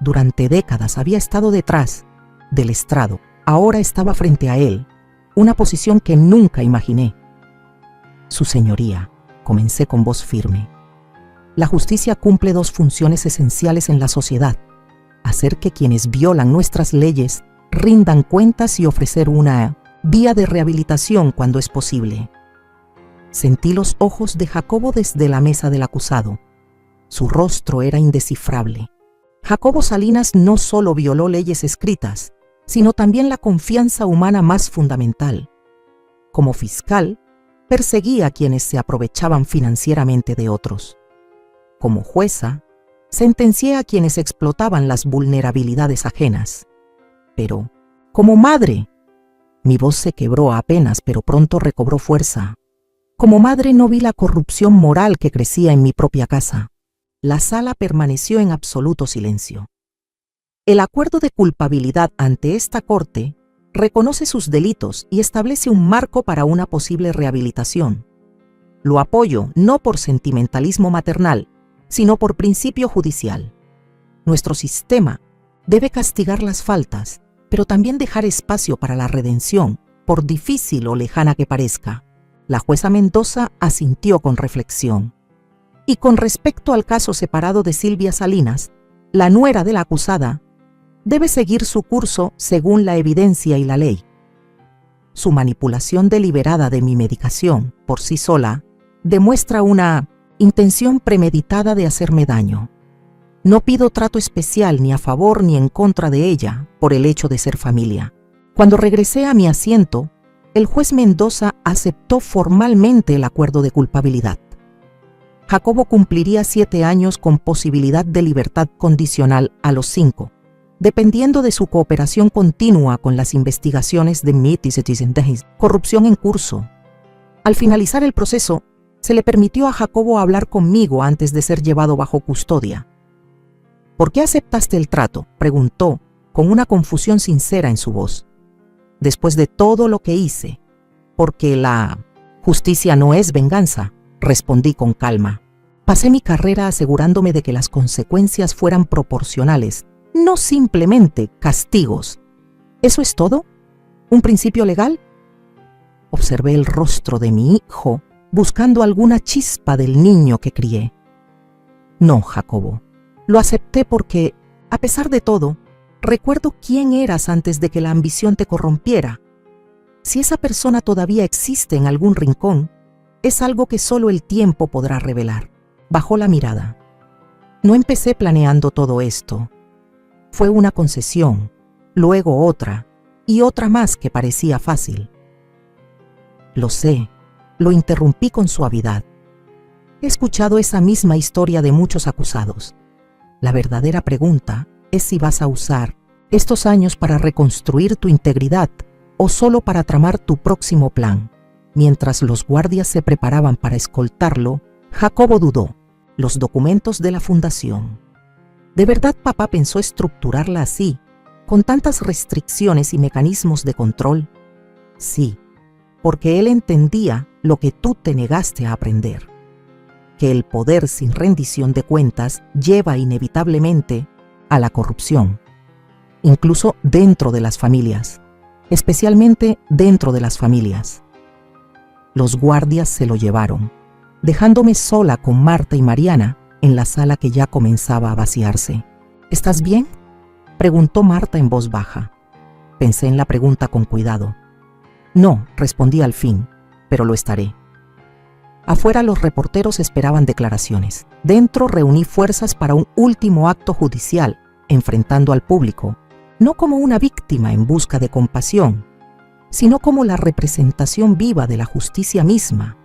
Durante décadas había estado detrás del estrado, ahora estaba frente a él, una posición que nunca imaginé. «Su señoría», comencé con voz firme, «la justicia cumple 2 funciones esenciales en la sociedad: hacer que quienes violan nuestras leyes rindan cuentas y ofrecer una vía de rehabilitación cuando es posible». Sentí los ojos de Jacobo desde la mesa del acusado. Su rostro era indescifrable. Jacobo Salinas no solo violó leyes escritas, sino también la confianza humana más fundamental. Como fiscal, perseguía a quienes se aprovechaban financieramente de otros. Como jueza, sentencié a quienes explotaban las vulnerabilidades ajenas. Pero, como madre, mi voz se quebró apenas, pero pronto recobró fuerza. Como madre no vi la corrupción moral que crecía en mi propia casa. La sala permaneció en absoluto silencio. El acuerdo de culpabilidad ante esta corte reconoce sus delitos y establece un marco para una posible rehabilitación. Lo apoyo no por sentimentalismo maternal, sino por principio judicial. Nuestro sistema debe castigar las faltas, pero también dejar espacio para la redención, por difícil o lejana que parezca. La jueza Mendoza asintió con reflexión. Y con respecto al caso separado de Silvia Salinas, la nuera de la acusada debe seguir su curso según la evidencia y la ley. Su manipulación deliberada de mi medicación, por sí sola, demuestra una intención premeditada de hacerme daño. No pido trato especial ni a favor ni en contra de ella por el hecho de ser familia. Cuando regresé a mi asiento, el juez Mendoza aceptó formalmente el acuerdo de culpabilidad. Jacobo cumpliría 7 años con posibilidad de libertad condicional a los 5, dependiendo de su cooperación continua con las investigaciones de corrupción en curso. Al finalizar el proceso, se le permitió a Jacobo hablar conmigo antes de ser llevado bajo custodia. «¿Por qué aceptaste el trato?», preguntó, con una confusión sincera en su voz. «Después de todo lo que hice». «Porque la justicia no es venganza», respondí con calma. Pasé mi carrera asegurándome de que las consecuencias fueran proporcionales, no simplemente castigos. ¿Eso es todo? ¿Un principio legal? Observé el rostro de mi hijo, buscando alguna chispa del niño que crié. No, Jacobo, lo acepté porque, a pesar de todo, recuerdo quién eras antes de que la ambición te corrompiera. Si esa persona todavía existe en algún rincón, es algo que solo el tiempo podrá revelar. Bajó la mirada. No empecé planeando todo esto. Fue una concesión, luego otra, y otra más que parecía fácil. Lo sé, lo interrumpí con suavidad. He escuchado esa misma historia de muchos acusados. La verdadera pregunta es si vas a usar estos años para reconstruir tu integridad o solo para tramar tu próximo plan. Mientras los guardias se preparaban para escoltarlo, Jacobo dudó. los documentos de la fundación. ¿De verdad papá pensó estructurarla así, con tantas restricciones y mecanismos de control? Sí, porque él entendía lo que tú te negaste a aprender, que el poder sin rendición de cuentas lleva inevitablemente a la corrupción, incluso dentro de las familias, especialmente dentro de las familias. Los guardias se lo llevaron, dejándome sola con Marta y Mariana en la sala que ya comenzaba a vaciarse. ¿Estás bien?, preguntó Marta en voz baja. Pensé en la pregunta con cuidado. No, respondí al fin, pero lo estaré. Afuera los reporteros esperaban declaraciones. Dentro reuní fuerzas para un último acto judicial, enfrentando al público, no como una víctima en busca de compasión, sino como la representación viva de la justicia misma,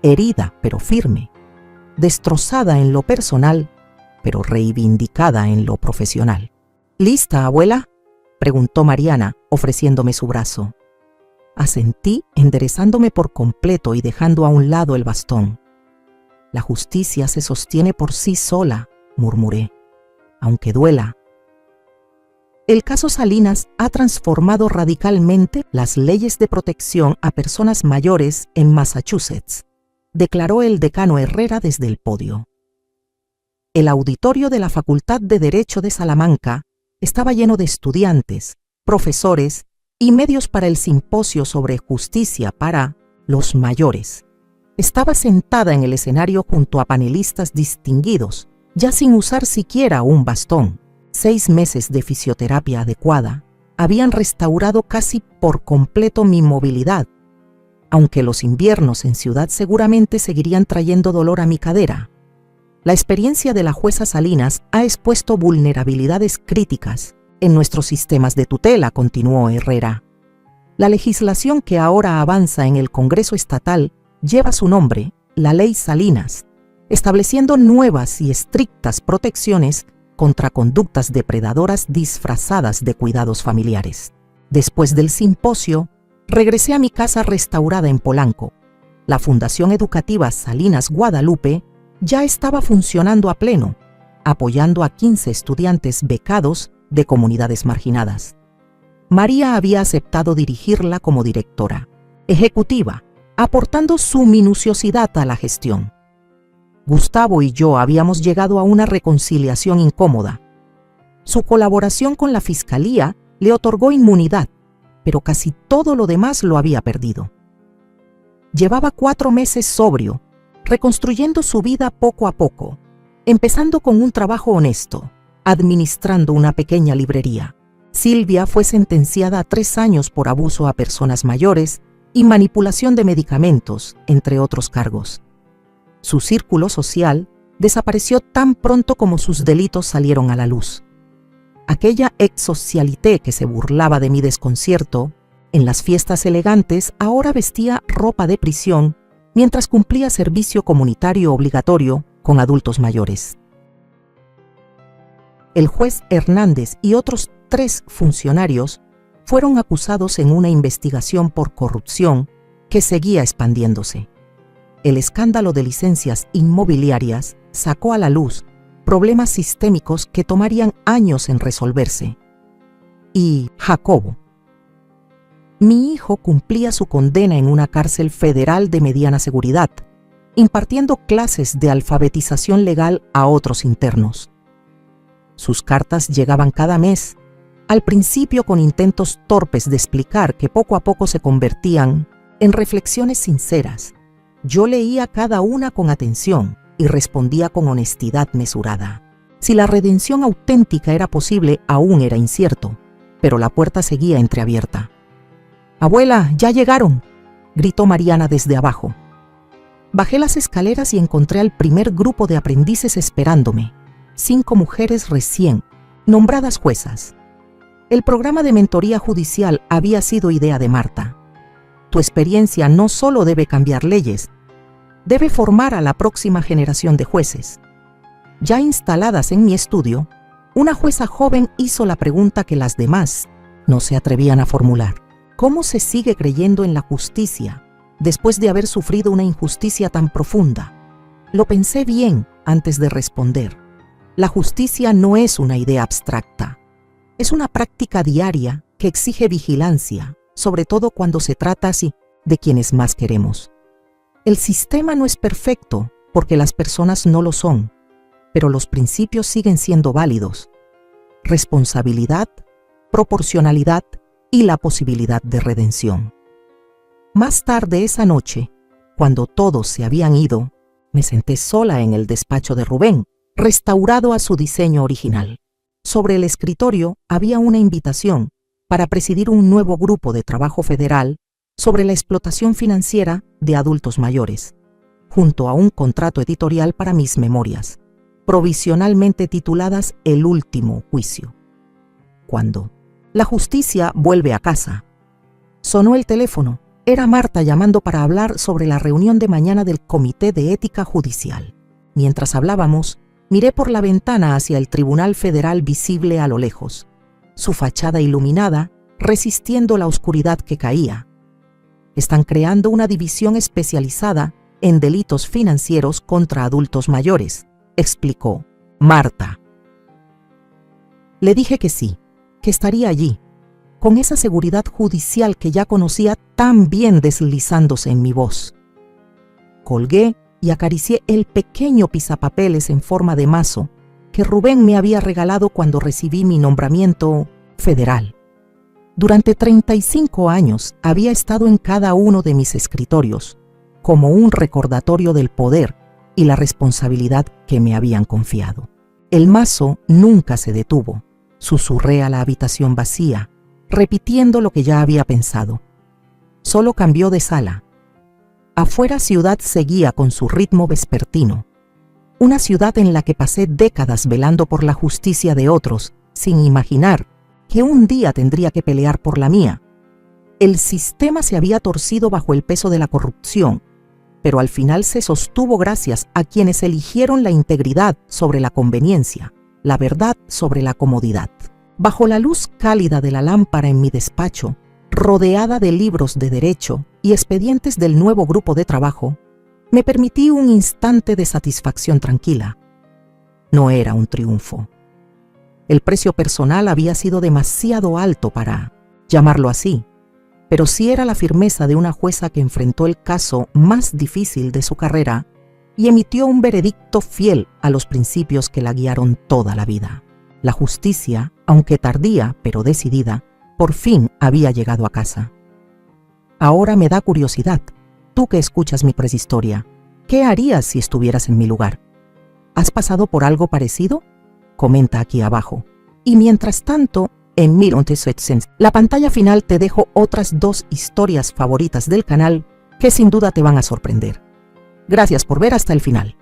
herida pero firme, destrozada en lo personal, pero reivindicada en lo profesional. ¿Lista, abuela?, preguntó Mariana, ofreciéndome su brazo. Asentí, enderezándome por completo y dejando a un lado el bastón. La justicia se sostiene por sí sola, murmuré, aunque duela. El caso Salinas ha transformado radicalmente las leyes de protección a personas mayores en Massachusetts, declaró el decano Herrera desde el podio. El auditorio de la Facultad de Derecho de Salamanca estaba lleno de estudiantes, profesores y medios para el simposio sobre justicia para los mayores. Estaba sentada en el escenario junto a panelistas distinguidos, ya sin usar siquiera un bastón. 6 meses de fisioterapia adecuada habían restaurado casi por completo mi movilidad, aunque los inviernos en ciudad seguramente seguirían trayendo dolor a mi cadera. La experiencia de la jueza Salinas ha expuesto vulnerabilidades críticas en nuestros sistemas de tutela, continuó Herrera. La legislación que ahora avanza en el Congreso Estatal lleva su nombre, la Ley Salinas, estableciendo nuevas y estrictas protecciones contra conductas depredadoras disfrazadas de cuidados familiares. Después del simposio, regresé a mi casa restaurada en Polanco. La Fundación Educativa Salinas Guadalupe ya estaba funcionando a pleno, apoyando a 15 estudiantes becados de comunidades marginadas. María había aceptado dirigirla como directora ejecutiva, aportando su minuciosidad a la gestión. Gustavo y yo habíamos llegado a una reconciliación incómoda. Su colaboración con la Fiscalía le otorgó inmunidad, pero casi todo lo demás lo había perdido. Llevaba 4 meses sobrio, reconstruyendo su vida poco a poco, empezando con un trabajo honesto, administrando una pequeña librería. Silvia fue sentenciada a 3 años por abuso a personas mayores y manipulación de medicamentos, entre otros cargos. Su círculo social desapareció tan pronto como sus delitos salieron a la luz. Aquella ex socialité que se burlaba de mi desconcierto en las fiestas elegantes ahora vestía ropa de prisión mientras cumplía servicio comunitario obligatorio con adultos mayores. El juez Hernández y otros 3 funcionarios fueron acusados en una investigación por corrupción que seguía expandiéndose. El escándalo de licencias inmobiliarias sacó a la luz problemas sistémicos que tomarían años en resolverse. Y Jacobo. Mi hijo cumplía su condena en una cárcel federal de mediana seguridad, impartiendo clases de alfabetización legal a otros internos. Sus cartas llegaban cada mes, al principio con intentos torpes de explicar que poco a poco se convertían en reflexiones sinceras. Yo leía cada una con atención y respondía con honestidad mesurada. Si la redención auténtica era posible, aún era incierto, pero la puerta seguía entreabierta. «Abuela, ya llegaron», gritó Mariana desde abajo. Bajé las escaleras y encontré al primer grupo de aprendices esperándome, 5 mujeres recién nombradas juezas. El programa de mentoría judicial había sido idea de Marta. Tu experiencia no solo debe cambiar leyes, debe formar a la próxima generación de jueces. Ya instaladas en mi estudio, una jueza joven hizo la pregunta que las demás no se atrevían a formular. ¿Cómo se sigue creyendo en la justicia después de haber sufrido una injusticia tan profunda? Lo pensé bien antes de responder. La justicia no es una idea abstracta. Es una práctica diaria que exige vigilancia, sobre todo cuando se trata así de quienes más queremos. El sistema no es perfecto porque las personas no lo son, pero los principios siguen siendo válidos. Responsabilidad, proporcionalidad y la posibilidad de redención. Más tarde esa noche, cuando todos se habían ido, me senté sola en el despacho de Rubén, restaurado a su diseño original. Sobre el escritorio había una invitación para presidir un nuevo grupo de trabajo federal sobre la explotación financiera de adultos mayores, junto a un contrato editorial para mis memorias, provisionalmente tituladas El último juicio. Cuando la justicia vuelve a casa, sonó el teléfono. Era Marta llamando para hablar sobre la reunión de mañana del Comité de Ética Judicial. Mientras hablábamos, miré por la ventana hacia el Tribunal Federal visible a lo lejos, su fachada iluminada, resistiendo la oscuridad que caía. Están creando una división especializada en delitos financieros contra adultos mayores, explicó Marta. Le dije que sí, que estaría allí, con esa seguridad judicial que ya conocía tan bien deslizándose en mi voz. Colgué y acaricié el pequeño pisapapeles en forma de mazo que Rubén me había regalado cuando recibí mi nombramiento federal. Durante 35 años había estado en cada uno de mis escritorios, como un recordatorio del poder y la responsabilidad que me habían confiado. El mazo nunca se detuvo. Susurré a la habitación vacía, repitiendo lo que ya había pensado. Solo cambió de sala. Afuera Ciudad seguía con su ritmo vespertino. Una ciudad en la que pasé décadas velando por la justicia de otros, sin imaginar que un día tendría que pelear por la mía. El sistema se había torcido bajo el peso de la corrupción, pero al final se sostuvo gracias a quienes eligieron la integridad sobre la conveniencia, la verdad sobre la comodidad. Bajo la luz cálida de la lámpara en mi despacho, rodeada de libros de derecho y expedientes del nuevo grupo de trabajo, me permití un instante de satisfacción tranquila. No era un triunfo. El precio personal había sido demasiado alto para llamarlo así, pero sí era la firmeza de una jueza que enfrentó el caso más difícil de su carrera y emitió un veredicto fiel a los principios que la guiaron toda la vida. La justicia, aunque tardía pero decidida, por fin había llegado a casa. Ahora me da curiosidad, tú que escuchas mi prehistoria, ¿qué harías si estuvieras en mi lugar? ¿Has pasado por algo parecido? Comenta aquí abajo. Y mientras tanto, en la pantalla final te dejo otras 2 historias favoritas del canal que sin duda te van a sorprender. Gracias por ver hasta el final.